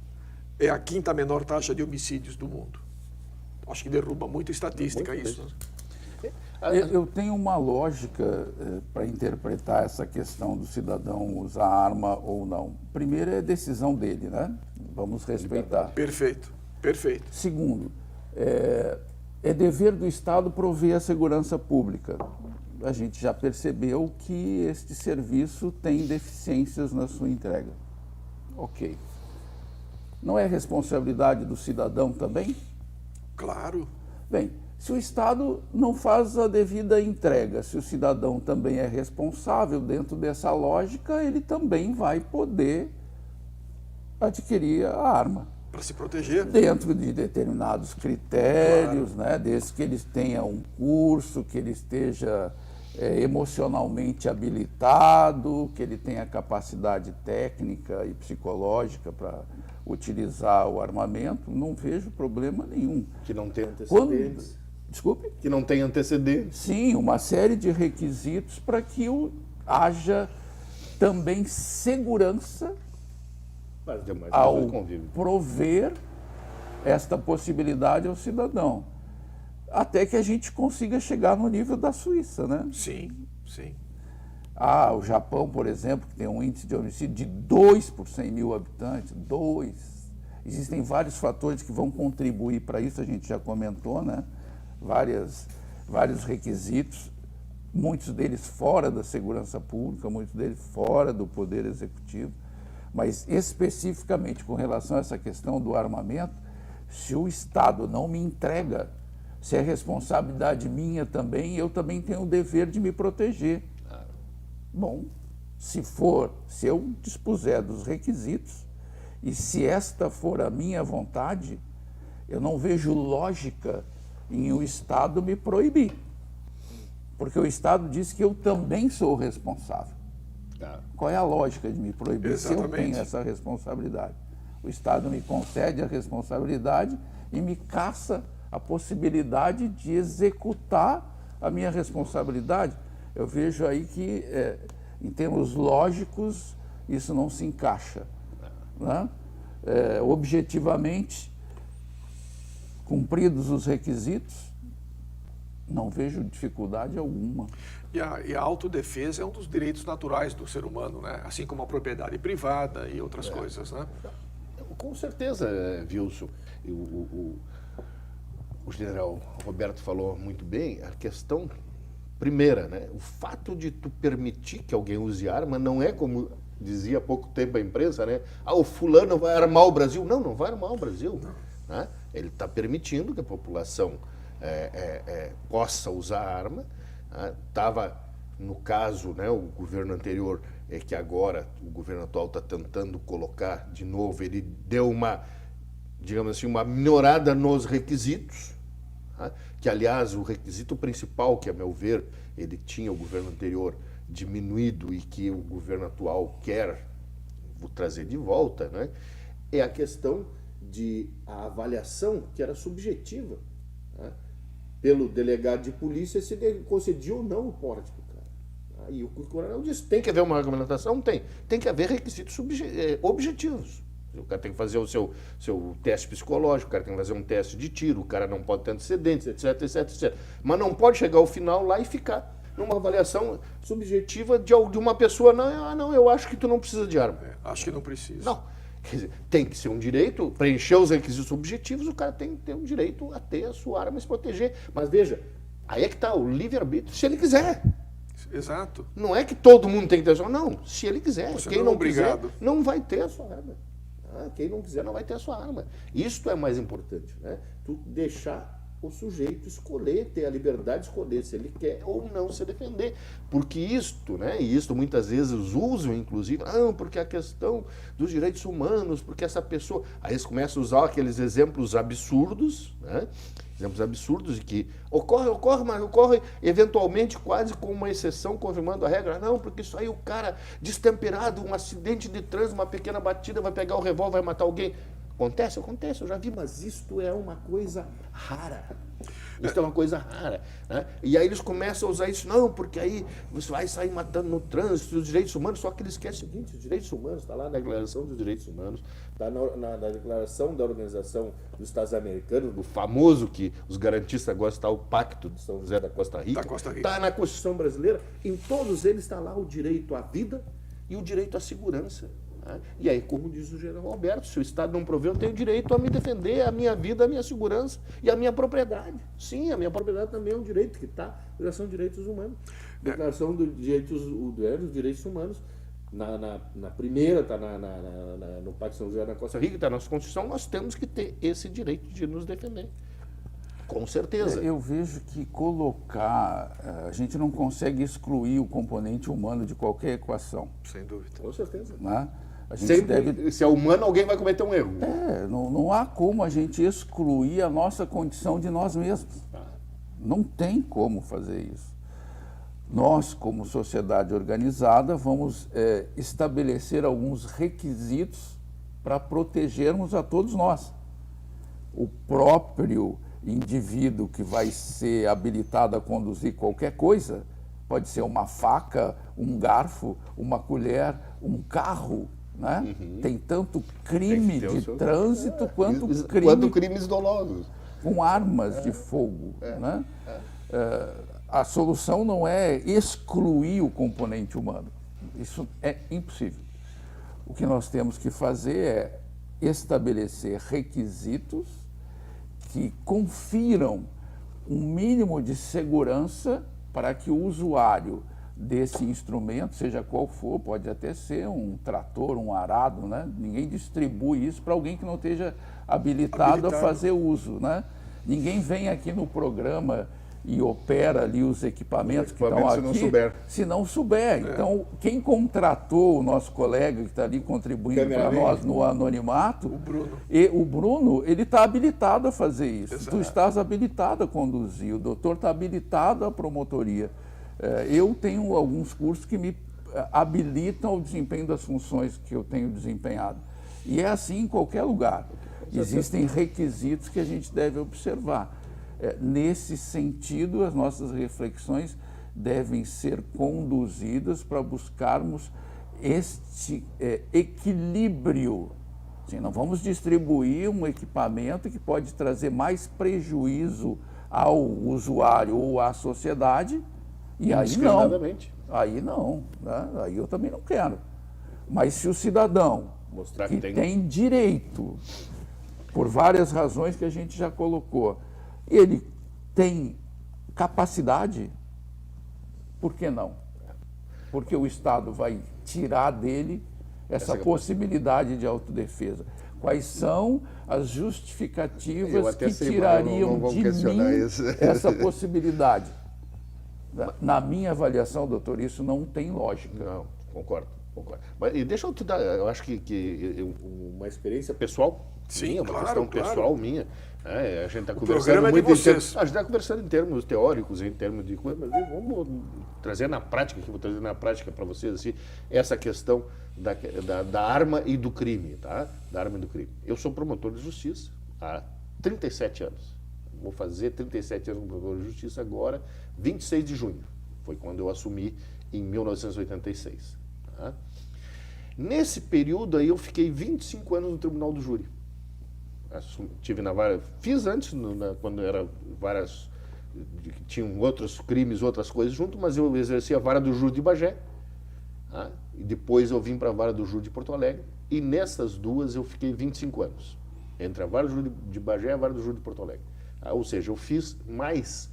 É a quinta menor taxa de homicídios do mundo. Acho que derruba muita estatística isso. Eu tenho uma lógica para interpretar essa questão do cidadão usar arma ou não. Primeiro é decisão dele, né? Vamos respeitar. Perfeito, perfeito. Segundo, é dever do Estado prover a segurança pública. a gente já percebeu que este serviço tem deficiências na sua entrega. Ok. Não é responsabilidade do cidadão também? Claro. Bem, se o Estado não faz a devida entrega, se o cidadão também é responsável dentro dessa lógica, ele também vai poder adquirir a arma. Para se proteger. Dentro de determinados critérios, claro, né? Desde que eles tenham um curso, que ele esteja emocionalmente habilitado, que ele tenha capacidade técnica e psicológica para utilizar o armamento, não vejo problema nenhum. Que não tenha antecedentes. Desculpe? Que não tenha antecedentes. Sim, uma série de requisitos para que haja também segurança ao prover esta possibilidade ao cidadão. Até que a gente consiga chegar no nível da Suíça, né? Sim, sim. O Japão, por exemplo, que tem um índice de homicídio de 2 por 100 mil habitantes, 2. Existem vários fatores que vão contribuir para isso, a gente já comentou, né? Vários requisitos, muitos deles fora da segurança pública, muitos deles fora do poder executivo. Mas especificamente com relação a essa questão do armamento, se o Estado não me entrega, se é responsabilidade minha também, eu também tenho o dever de me proteger. Bom, se eu dispuser dos requisitos, e se esta for a minha vontade, eu não vejo lógica em o Estado me proibir. Porque o Estado diz que eu também sou responsável. Qual é a lógica de me proibir? Exatamente. Se eu tenho essa responsabilidade? O Estado me concede a responsabilidade e me caça a possibilidade de executar a minha responsabilidade. Eu vejo aí que, em termos lógicos, isso não se encaixa. Né? Objetivamente, cumpridos os requisitos, não vejo dificuldade alguma. E a autodefesa é um dos direitos naturais do ser humano, né? Assim como a propriedade privada e outras coisas, né? Com certeza, Wilson. O general Roberto falou muito bem, a questão primeira, né? O fato de tu permitir que alguém use arma não é como dizia há pouco tempo a imprensa, né? O fulano vai armar o Brasil. Não vai armar o Brasil. Né? Ele está permitindo que a população possa usar a arma. Estava, no caso, né, o governo anterior, que agora o governo atual está tentando colocar de novo, ele deu uma, digamos assim, uma melhorada nos requisitos, que, aliás, o requisito principal, que, a meu ver, ele tinha, o governo anterior, diminuído e que o governo atual quer trazer de volta, né, é a questão de a avaliação que era subjetiva, né, pelo delegado de polícia se ele concedia ou não o porte do cara. E o coronel disse, tem que haver uma argumentação? Tem que haver requisitos objetivos. O cara tem que fazer o seu teste psicológico, o cara tem que fazer um teste de tiro, o cara não pode ter antecedentes, etc. Mas não pode chegar ao final lá e ficar numa avaliação subjetiva de uma pessoa, não, eu acho que tu não precisa de arma. Acho que não precisa. Não. Quer dizer, tem que ser um direito, preencher os requisitos objetivos, o cara tem que ter um direito a ter a sua arma e se proteger. Mas veja, aí é que está o livre-arbítrio, se ele quiser. Exato. Não é que todo mundo tem que ter a sua arma, não, se ele quiser. Você quem não não quiser, não vai ter a sua arma. Quem não quiser, não vai ter a sua arma. Isto é mais importante, né? Tu deixar o sujeito escolher, ter a liberdade de escolher se ele quer ou não se defender. Porque isto, né, e isto muitas vezes usam, inclusive, porque a questão dos direitos humanos, porque essa pessoa... Aí eles começam a usar aqueles exemplos absurdos, né? Exemplos absurdos de que ocorre eventualmente quase com uma exceção confirmando a regra. Não, porque isso aí o cara destemperado, um acidente de trânsito, uma pequena batida, vai pegar o revólver, vai matar alguém. Acontece, eu já vi, mas isto é uma coisa rara. Isso é uma coisa rara. Né? E aí eles começam a usar isso, não, porque aí você vai sair matando no trânsito, os direitos humanos, só que eles esquecem o seguinte, os direitos humanos, está lá na Declaração dos Direitos Humanos, está na Declaração da Organização dos Estados Americanos, do famoso, que os garantistas gostam, o Pacto de São José da Costa Rica, está na Constituição Brasileira, em todos eles está lá o direito à vida e o direito à segurança. E aí, como diz o general Alberto, se o Estado não prover, eu tenho direito a me defender, a minha vida, a minha segurança e a minha propriedade. Sim, a minha propriedade também é um direito que está. Declaração de Direitos Humanos. Declaração dos Direitos Humanos. Na primeira, está no Pacto de São José da Costa Rica, está na nossa Constituição, nós temos que ter esse direito de nos defender. Com certeza. Eu vejo que a gente não consegue excluir o componente humano de qualquer equação. Sem dúvida. Com certeza. Né? A gente se é humano, alguém vai cometer um erro. Não há como a gente excluir a nossa condição de nós mesmos. Não tem como fazer isso. Nós, como sociedade organizada, vamos estabelecer alguns requisitos para protegermos a todos nós. O próprio indivíduo que vai ser habilitado a conduzir qualquer coisa, pode ser uma faca, um garfo, uma colher, um carro, né? Tem tanto crime de trânsito quanto crimes dolosos. Com armas de fogo. Né? A solução não é excluir o componente humano. Isso é impossível. O que nós temos que fazer é estabelecer requisitos que confiram um mínimo de segurança para que o usuário desse instrumento, seja qual for, pode até ser um trator, um arado, né? Ninguém distribui isso para alguém que não esteja habilitado a fazer uso, né? Ninguém vem aqui no programa e opera ali os equipamentos que estão aqui se não souber. Então, quem contratou o nosso colega que está ali contribuindo para nós no anonimato, o Bruno, ele está habilitado a fazer isso. Exato. Tu estás habilitado a conduzir, o doutor está habilitado à promotoria. Eu tenho alguns cursos que me habilitam ao desempenho das funções que eu tenho desempenhado. E é assim em qualquer lugar. Existem requisitos que a gente deve observar. Nesse sentido, as nossas reflexões devem ser conduzidas para buscarmos este equilíbrio. Assim, não vamos distribuir um equipamento que pode trazer mais prejuízo ao usuário ou à sociedade, e aí não. Aí não, né? Aí eu também não quero. Mas se o cidadão mostrar que tem direito, por várias razões que a gente já colocou, ele tem capacidade, por que não? Porque o Estado vai tirar dele essa possibilidade de autodefesa. Quais são as justificativas que tirariam de mim essa possibilidade? Na minha avaliação, doutor, isso não tem lógica. Não, concordo. Mas, e deixa eu te dar, eu acho que uma experiência pessoal, sim, uma questão pessoal minha. A gente está conversando muito a gente está conversando em termos teóricos, em termos de coisa, mas vamos trazer na prática, que eu vou trazer na prática para vocês assim, essa questão da arma e do crime, tá? Da arma e do crime. Eu sou promotor de justiça há 37 anos. Vou fazer 37 anos como promotor de justiça agora, 26 de junho. Foi quando eu assumi em 1986. Tá? Nesse período aí eu fiquei 25 anos no Tribunal do Júri. Tive na vara, fiz antes, quando era várias, tinham outros crimes, outras coisas junto, mas eu exerci a vara do júri de Bagé, tá? E depois eu vim para a vara do júri de Porto Alegre, e nessas duas eu fiquei 25 anos, entre a vara do júri de Bagé e a vara do júri de Porto Alegre. Tá? Ou seja, eu fiz mais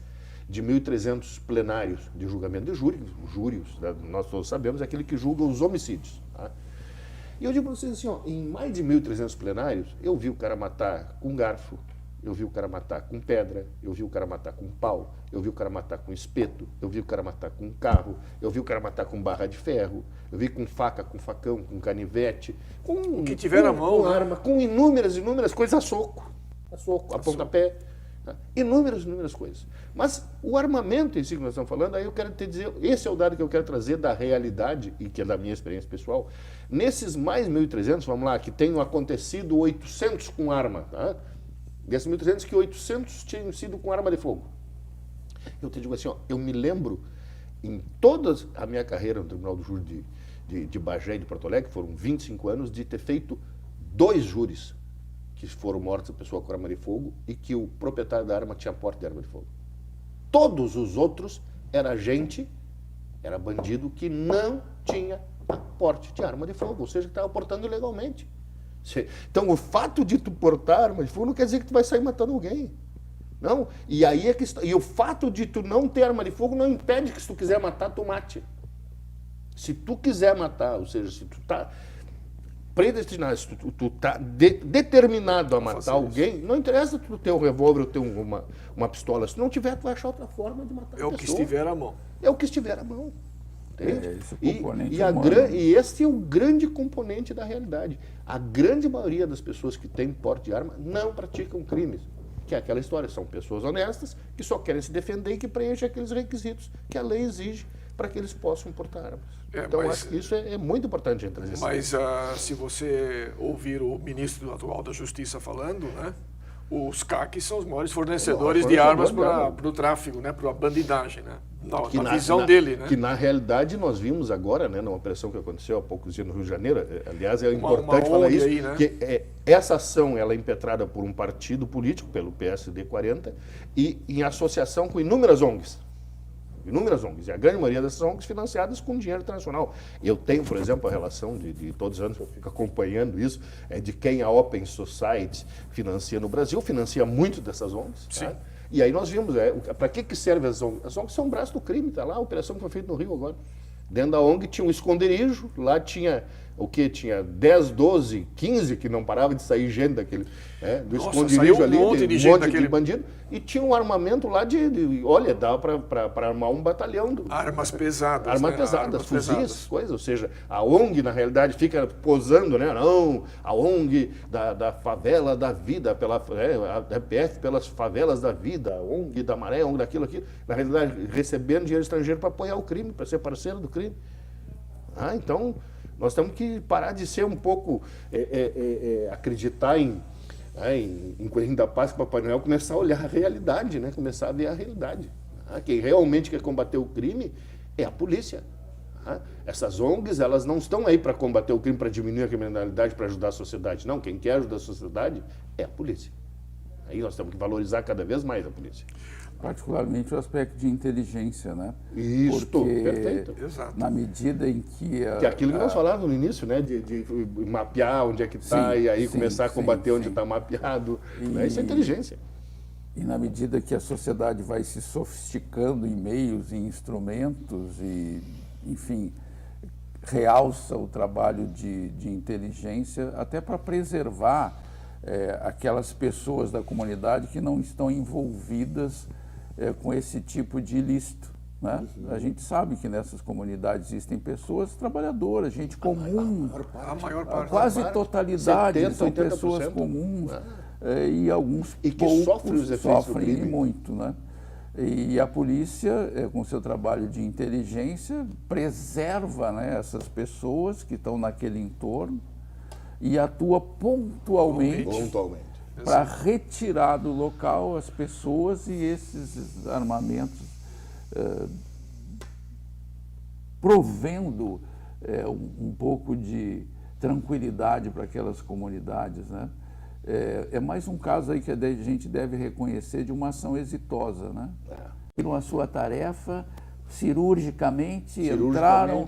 de 1.300 plenários de julgamento de júri, júrios, né? Nós todos sabemos, é aquele que julga os homicídios. Tá? E eu digo para vocês assim, ó, em mais de 1.300 plenários, eu vi o cara matar com garfo, eu vi o cara matar com pedra, eu vi o cara matar com pau, eu vi o cara matar com espeto, eu vi o cara matar com carro, eu vi o cara matar com barra de ferro, eu vi com faca, com facão, com canivete, com o que tiver na mão, com arma, com inúmeras coisas, a soco, a pontapé. Inúmeras coisas. Mas o armamento em si que nós estamos falando, aí eu quero te dizer, esse é o dado que eu quero trazer da realidade e que é da minha experiência pessoal. Nesses mais 1.300, vamos lá, que tenham acontecido 800 com arma, tá? Desses 1.300, que 800 tinham sido com arma de fogo. Eu te digo assim, ó, eu me lembro, em toda a minha carreira no Tribunal do Júri de Bagé e de Porto Alegre, que foram 25 anos, de ter feito 2 júris que foram mortos a pessoa com arma de fogo e que o proprietário da arma tinha porte de arma de fogo. Todos os outros era gente, era bandido que não tinha a porte de arma de fogo, ou seja, que estava portando ilegalmente. Então, o fato de tu portar arma de fogo não quer dizer que tu vai sair matando alguém. Não, e aí é que e o fato de tu não ter arma de fogo não impede que se tu quiser matar, tu mate. Se tu quiser matar, ou seja, se tu tá predestinado, se tu tá determinado a matar alguém, não interessa tu ter um revólver ou ter uma pistola. Se não tiver, tu vai achar outra forma de matar a pessoa. É o que estiver à mão. É o que estiver à mão. Entende? E esse é o grande componente da realidade. A grande maioria das pessoas que têm porte de arma não praticam crimes. Que é aquela história, são pessoas honestas que só querem se defender e que preenchem aqueles requisitos que a lei exige para que eles possam portar armas. Então, acho que isso é muito importante. Mas se você ouvir o ministro atual da Justiça falando, né, os CACs são os maiores fornecedores de armas para o tráfico, né, para a bandidagem, né, na visão dele. Né? Que, na realidade, nós vimos agora, né, numa operação que aconteceu há poucos dias no Rio de Janeiro, aliás, é importante falar isso, aí, né? Que essa ação ela é impetrada por um partido político, pelo PSD 40, e em associação com inúmeras ONGs. Inúmeras ONGs, e a grande maioria dessas ONGs financiadas com dinheiro internacional. Eu tenho, por exemplo, a relação de todos os anos, eu fico acompanhando isso, de quem a Open Society financia no Brasil, financia muito dessas ONGs. Tá? E aí nós vimos, para que servem as ONGs? As ONGs são um braço do crime, está lá, a operação que foi feita no Rio agora. Dentro da ONG tinha um esconderijo, lá tinha o quê? Tinha 10, 12, 15 que não parava de sair gente daquele, do esconderijo ali, um monte de bandido, e tinha um armamento lá olha, dá para armar um batalhão. Armas pesadas. Armas pesadas, fuzis, coisas, ou seja, a ONG, na realidade, fica posando, né? Não, a ONG da favela da vida, a EPF pelas favelas da vida, a ONG da maré, a ONG daquilo aqui, na realidade, recebendo dinheiro estrangeiro para apoiar o crime, para ser parceiro do crime. Então, nós temos que parar de ser um pouco, acreditar em Coelhinho da Páscoa e Papai Noel, começar a olhar a realidade, né? Começar a ver a realidade. Quem realmente quer combater o crime é a polícia. Essas ONGs, elas não estão aí para combater o crime, para diminuir a criminalidade, para ajudar a sociedade. Não, quem quer ajudar a sociedade é a polícia. Aí nós temos que valorizar cada vez mais a polícia. Particularmente o aspecto de inteligência, né? Isso, perfeito. Exato. Na medida em que... Que é aquilo que nós falávamos no início, né? De mapear onde é que está e aí começar a combater onde está mapeado. Isso é inteligência. E na medida que a sociedade vai se sofisticando em meios e instrumentos e, enfim, realça o trabalho de inteligência até para preservar aquelas pessoas da comunidade que não estão envolvidas com esse tipo de ilícito. Né? A gente sabe que nessas comunidades existem pessoas trabalhadoras, gente comum, a maior parte, quase totalidade 70, são 80%. pessoas comuns, e alguns que poucos sofrem muito. Né? E a polícia, com seu trabalho de inteligência, preserva, né, essas pessoas que estão naquele entorno e atua pontualmente. Para retirar do local as pessoas e esses armamentos, provendo um pouco de tranquilidade para aquelas comunidades, né? É mais um caso aí que a gente deve reconhecer de uma ação exitosa, né? Viram a sua tarefa, cirurgicamente entraram,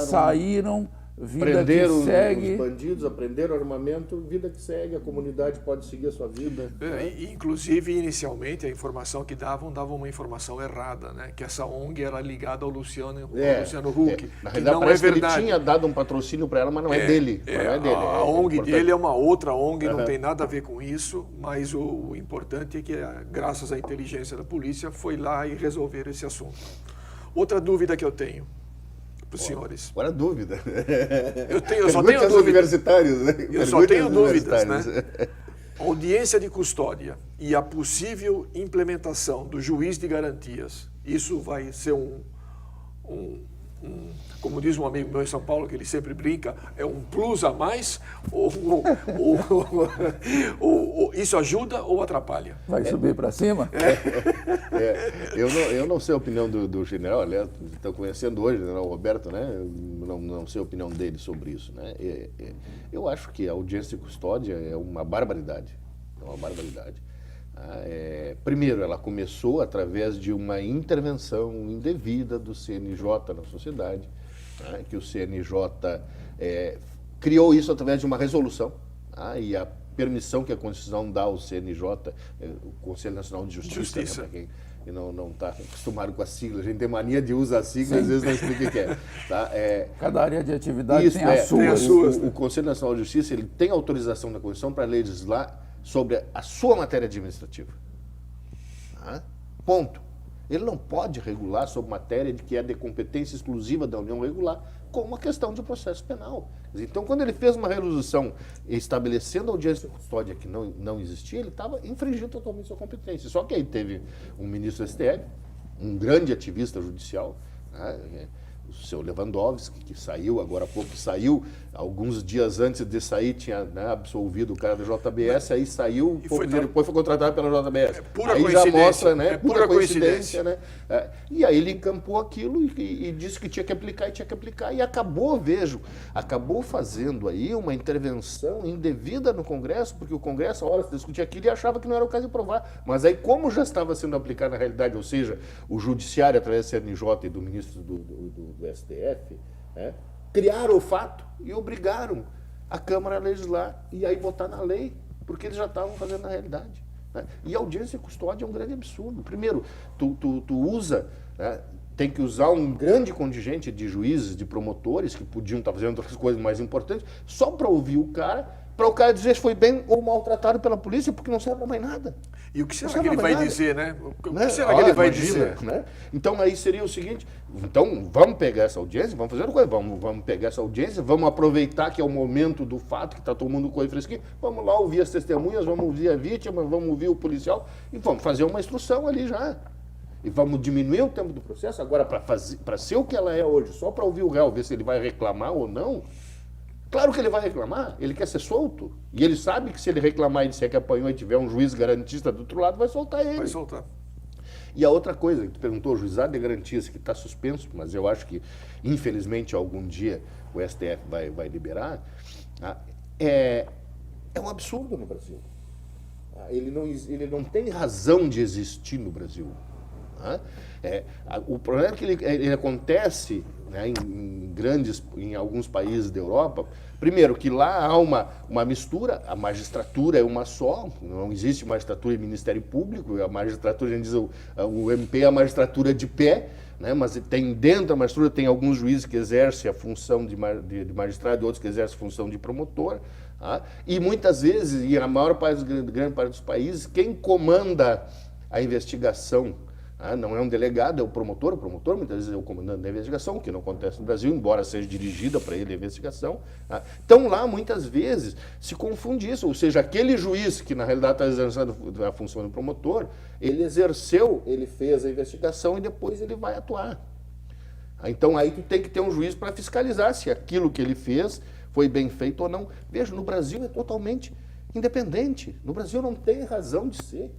saíram, vida prenderam que segue. Os bandidos, aprenderam armamento, vida que segue, a comunidade pode seguir a sua vida. Inclusive, inicialmente, a informação que davam uma informação errada, né? Que essa ONG era ligada ao Luciano Huck. Na realidade, parece que ele tinha dado um patrocínio para ela, mas não é dele. Não é dele. A ONG dele é uma outra ONG, não tem nada a ver com isso, mas o importante é que, graças à inteligência da polícia, foi lá e resolver esse assunto. Outra dúvida que eu tenho para os senhores. Agora dúvida. Eu só tenho dúvidas. Universitários, né? Eu só tenho dúvidas, né? Audiência de custódia e a possível implementação do juiz de garantias, isso vai ser como diz um amigo meu em São Paulo, que ele sempre brinca, é um plus a mais? Isso ajuda ou atrapalha? Vai subir para cima? Eu não sei a opinião do general, aliás, estou conhecendo hoje o general Roberto, né? Não sei a opinião dele sobre isso, né? Eu acho que a audiência de custódia é uma barbaridade. É uma barbaridade. Primeiro, ela começou através de uma intervenção indevida do CNJ na sociedade, né, que o CNJ criou isso através de uma resolução, e a permissão que a Constituição dá ao CNJ, o Conselho Nacional de Justiça. Né, para quem não está acostumado com a sigla, a gente tem mania de usar a sigla, às vezes não explica o que é. Tá? Cada área de atividade isso, tem a sua. O Conselho Nacional de Justiça ele tem autorização da Constituição para legislar sobre a sua matéria administrativa. Tá? Ponto. Ele não pode regular sobre matéria de que é de competência exclusiva da União regular, como uma questão de processo penal. Então, quando ele fez uma resolução estabelecendo a audiência de custódia que não existia, ele estava infringindo totalmente sua competência. Só que aí teve um ministro do STF, um grande ativista judicial, né, o seu Lewandowski, que saiu agora há pouco, alguns dias antes de sair, tinha, né, absolvido o cara da JBS, aí saiu, pouco dia depois foi contratado pela JBS. Pura aí coincidência. Já mostra, né, pura coincidência. Né? E aí ele encampou aquilo e disse que tinha que aplicar, e acabou fazendo aí uma intervenção indevida no Congresso, porque o Congresso, a hora de discutir aquilo, e achava que não era o caso de provar. Mas aí, como já estava sendo aplicado na realidade, ou seja, o Judiciário, através do CNJ e do ministro do STF, né, criaram o fato e obrigaram a Câmara a legislar e aí botar na lei, porque eles já estavam fazendo na realidade. Né? E a audiência e custódia é um grande absurdo. Primeiro, tu usa, né, tem que usar um grande contingente de juízes, de promotores, que podiam estar fazendo outras coisas mais importantes, só para ouvir o cara, para o cara dizer se foi bem ou maltratado pela polícia, porque não serve para mais nada. E o que será que ele vai dizer, né? O que será que ele vai dizer? Né? Então aí seria o seguinte, então vamos pegar essa audiência, vamos fazer uma coisa, vamos pegar essa audiência, vamos aproveitar que é o momento do fato, que está todo mundo com o fresquinho, vamos lá ouvir as testemunhas, vamos ouvir a vítima, vamos ouvir o policial e vamos fazer uma instrução ali já. E vamos diminuir o tempo do processo. Agora, para ser o que ela é hoje, só para ouvir o réu, ver se ele vai reclamar ou não, claro que ele vai reclamar, ele quer ser solto. E ele sabe que se ele reclamar e disser que apanhou e tiver um juiz garantista do outro lado, vai soltar ele. Vai soltar. E a outra coisa, que tu perguntou, o juizado de garantias, que está suspenso, mas eu acho que, infelizmente, algum dia o STF vai liberar, é um absurdo no Brasil. Ele não tem razão de existir no Brasil. O problema é que ele acontece, né, em alguns países da Europa. Primeiro, que lá há uma mistura, a magistratura é uma só, não existe magistratura e Ministério Público, a magistratura, a gente diz, o MP é a magistratura de pé, né, mas dentro da magistratura tem alguns juízes que exercem a função de magistrado e outros que exercem a função de promotor. E muitas vezes, e a maior parte, grande parte dos países, quem comanda a investigação não é um delegado, é o promotor muitas vezes é o comandante da investigação, que não acontece no Brasil, embora seja dirigida para ele a investigação. Então lá, muitas vezes, se confunde isso, ou seja, aquele juiz que na realidade está exercendo a função do promotor, ele fez a investigação e depois ele vai atuar. Então aí tu tem que ter um juiz para fiscalizar se aquilo que ele fez foi bem feito ou não. Veja, no Brasil é totalmente independente, no Brasil não tem razão de ser.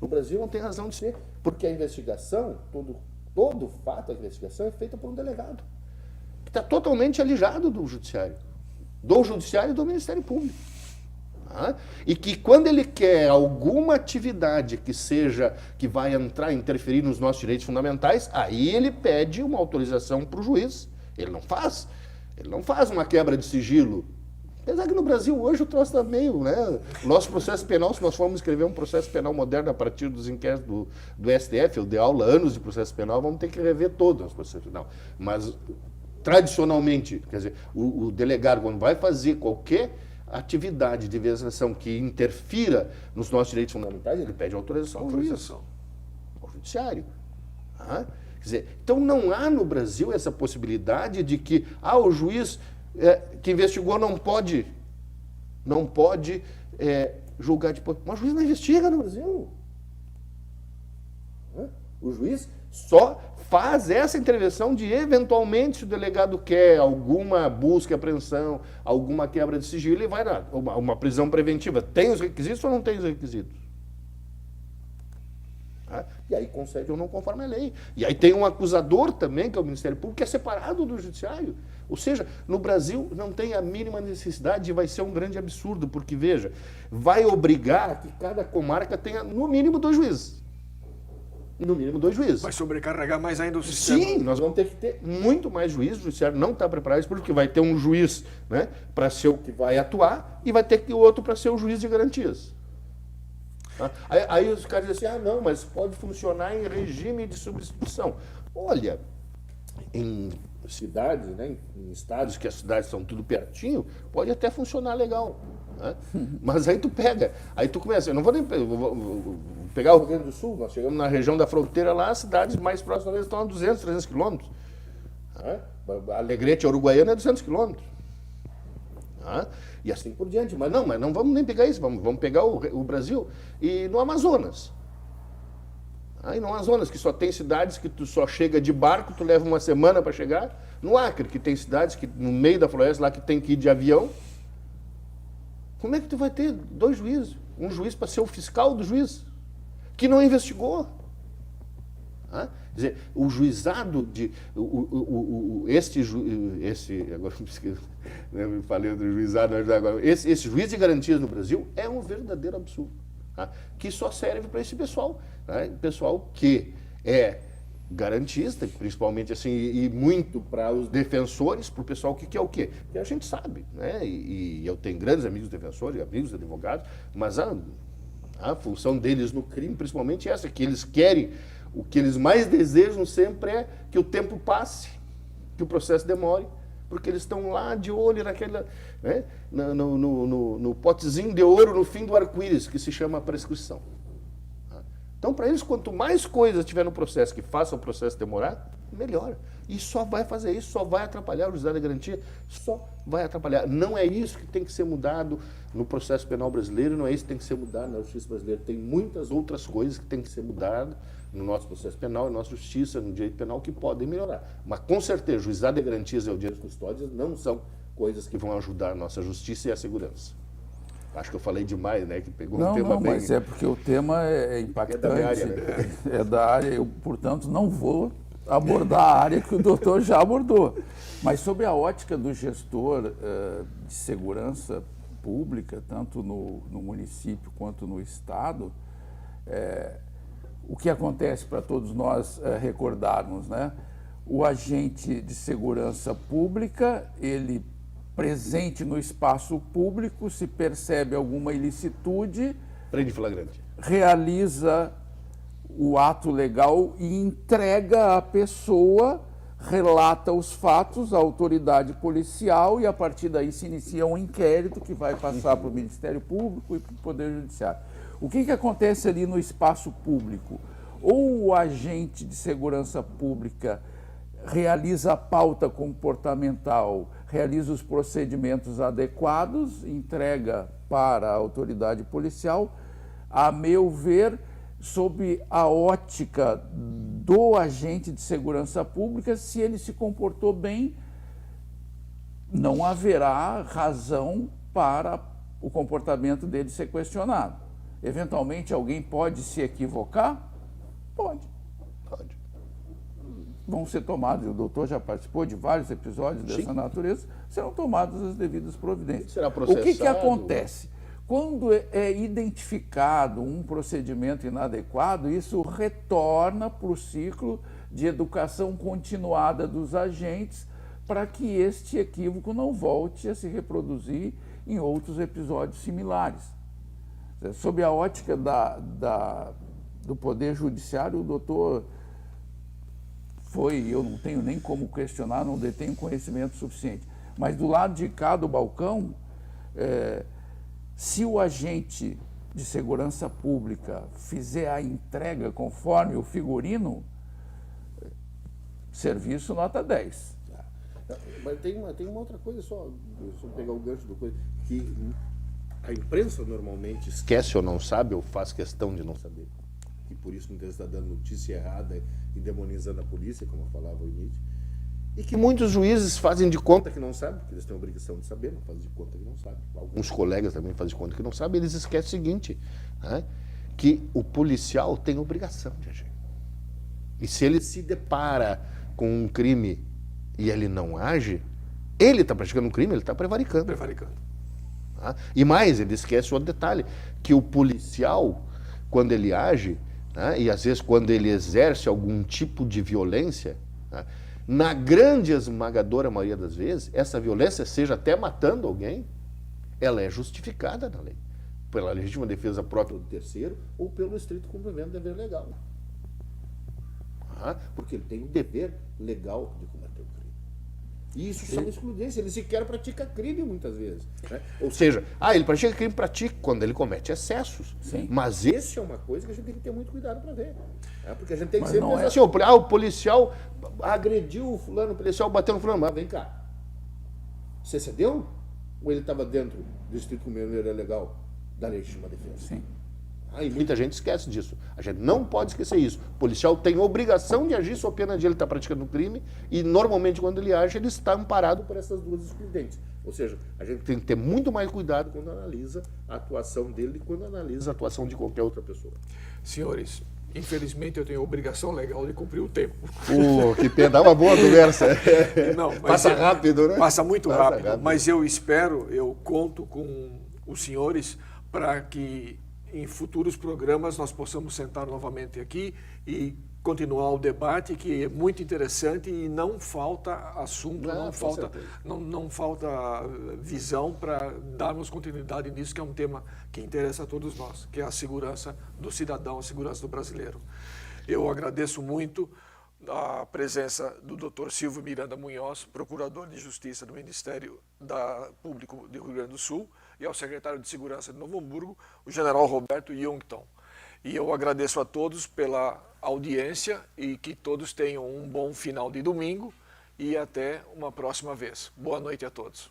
No Brasil não tem razão de ser, porque a investigação, todo fato da investigação é feita por um delegado, que está totalmente alijado do Judiciário e do Ministério Público. E que quando ele quer alguma atividade que vai interferir nos nossos direitos fundamentais, aí ele pede uma autorização para o juiz. Ele não faz uma quebra de sigilo. Apesar que no Brasil hoje o troço está meio, né? O nosso processo penal, se nós formos escrever um processo penal moderno a partir dos inquéritos do STF, eu dei aula anos de processo penal, vamos ter que rever todo o processo penal. Mas, tradicionalmente, quer dizer, o delegado, quando vai fazer qualquer atividade de investigação que interfira nos nossos direitos fundamentais, ele pede autorização ao Judiciário. Quer dizer, então não há no Brasil essa possibilidade de que o juiz que investigou não pode julgar depois. Mas o juiz não investiga no Brasil. O juiz só faz essa intervenção de, eventualmente, se o delegado quer alguma busca e apreensão, alguma quebra de sigilo, ele vai dar uma prisão preventiva. Tem os requisitos ou não tem os requisitos? E aí concede ou não conforme a lei. E aí tem um acusador também, que é o Ministério Público, que é separado do Judiciário. Ou seja, no Brasil não tem a mínima necessidade e vai ser um grande absurdo, porque, veja, vai obrigar que cada comarca tenha no mínimo 2 juízes. e no mínimo 2 juízes. Vai sobrecarregar mais ainda o sistema. Sim, nós vamos ter que ter muito mais juízes. O judiciário não está preparado porque vai ter um juiz, né, para ser o que vai atuar e vai ter que o outro para ser o juiz de garantias. Tá? Aí os caras dizem assim, não, mas pode funcionar em regime de substituição. Olha, em cidades, né, em estados que as cidades são tudo pertinho, pode até funcionar legal. Né? Mas aí tu pega, aí tu começa, eu não vou nem vou pegar o Rio Grande do Sul, nós chegamos na região da fronteira lá, as cidades mais próximas estão a 200, 300 quilômetros. Né? Alegrete, Uruguaiana é 200 quilômetros. E assim por diante. Mas não vamos nem pegar isso, vamos pegar o Brasil. E no Amazonas. E no Amazonas, que só tem cidades que tu só chega de barco, tu leva uma semana para chegar. No Acre, que tem cidades que no meio da floresta lá que tem que ir de avião. Como é que tu vai ter 2 juízes? Um juiz para ser o fiscal do juiz, que não investigou. Quer dizer, o juizado de... agora me falei do juizado, agora, esse juiz de garantias no Brasil é um verdadeiro absurdo. Que só serve para esse pessoal. Pessoal que é garantista, principalmente assim, e muito para os defensores, para o pessoal que é o quê? Que a gente sabe, né? E eu tenho grandes amigos defensores, amigos advogados, mas a função deles no crime, principalmente essa, que eles querem, o que eles mais desejam sempre é que o tempo passe, que o processo demore, porque eles estão lá de olho naquela, né? no potezinho de ouro no fim do arco-íris, que se chama prescrição. Então, para eles, quanto mais coisa tiver no processo que faça o processo demorar, melhor. E só vai fazer isso, só vai atrapalhar o juizado de garantia, só vai atrapalhar. Não é isso que tem que ser mudado no processo penal brasileiro, não é isso que tem que ser mudado na justiça brasileira. Tem muitas outras coisas que tem que ser mudadas no nosso processo penal, na nossa justiça, no direito penal, que podem melhorar. Mas, com certeza, juizado de garantias e audiências custódias não são coisas que vão ajudar a nossa justiça e a segurança. Acho que eu falei demais, né? Que pegou um tema bem... mas é porque o tema é impactante. É da minha área, né? É da área, eu, portanto, não vou abordar a área que o doutor já abordou. Mas sobre a ótica do gestor de segurança pública, tanto no município quanto no estado, o que acontece para todos nós recordarmos, né? O agente de segurança pública, ele presente no espaço público, se percebe alguma ilicitude, prende flagrante, realiza o ato legal e entrega à pessoa, relata os fatos à autoridade policial e a partir daí se inicia um inquérito que vai passar para o Ministério Público e para o Poder Judiciário. O que acontece ali no espaço público? Ou o agente de segurança pública realiza a pauta comportamental, realiza os procedimentos adequados, entrega para a autoridade policial, a meu ver, sob a ótica do agente de segurança pública, se ele se comportou bem, não haverá razão para o comportamento dele ser questionado. Eventualmente, alguém pode se equivocar? Pode. Vão ser tomados, o doutor já participou de vários episódios dessa natureza, serão tomadas as devidas providências. Será processado. O que acontece? Quando é identificado um procedimento inadequado, isso retorna para o ciclo de educação continuada dos agentes para que este equívoco não volte a se reproduzir em outros episódios similares. Sob a ótica do Poder Judiciário, o doutor eu não tenho nem como questionar, não detenho conhecimento suficiente. Mas do lado de cá do balcão, se o agente de segurança pública fizer a entrega conforme o figurino, serviço nota 10. Mas tem uma outra coisa só pegar o gancho do coisa, que a imprensa normalmente esquece ou não sabe, ou faz questão de não saber. E por isso muitas vezes está dando notícia errada e demonizando a polícia, como eu falava ao início. E que muitos juízes fazem de conta que não sabem, porque eles têm a obrigação de saber, não fazem de conta que não sabem. Alguns colegas também fazem de conta que não sabem, eles esquecem o seguinte, né, que o policial tem obrigação de agir. E se ele se depara com um crime e ele não age, ele está praticando um crime, ele está prevaricando. E mais, ele esquece outro detalhe, que o policial, quando ele age, né? E às vezes quando ele exerce algum tipo de violência, né? Na grande esmagadora maioria das vezes, essa violência, seja até matando alguém, ela é justificada na lei. Pela legítima defesa própria do terceiro ou pelo estrito cumprimento do dever legal. Porque ele tem o dever legal de combater o crime. E isso são excludências, ele sequer pratica crime muitas vezes. Né? Ou seja, ele pratica crime, pratica quando ele comete excessos. Sim. Mas esse é uma coisa que a gente tem que ter muito cuidado para ver. Porque a gente tem que Mas sempre não pensar é- assim, o policial agrediu o fulano, o policial bateu no fulano, mas vem cá. Você cedeu? Ou ele estava dentro do estrito cumprimento legal da legítima defesa? Sim. E muita gente esquece disso. A gente não pode esquecer isso. O policial tem obrigação de agir sob pena de ele estar praticando um crime e, normalmente, quando ele age, ele está amparado por essas duas excludentes. Ou seja, a gente tem que ter muito mais cuidado quando analisa a atuação dele e quando analisa a atuação de qualquer outra pessoa. Senhores, infelizmente eu tenho a obrigação legal de cumprir o tempo. Que pena, dá uma boa conversa. Não, mas Passa rápido, né? Passa muito rápido, mas eu conto com os senhores para que em futuros programas nós possamos sentar novamente aqui e continuar o debate, que é muito interessante e não falta assunto, não falta visão para darmos continuidade nisso, que é um tema que interessa a todos nós, que é a segurança do cidadão, a segurança do brasileiro. Eu agradeço muito a presença do Dr. Silvio Miranda Munhoz, Procurador de Justiça do Ministério Público do Rio Grande do Sul, e ao Secretário de Segurança de Novo Hamburgo, o General Roberto Jungton. E eu agradeço a todos pela audiência e que todos tenham um bom final de domingo e até uma próxima vez. Boa noite a todos.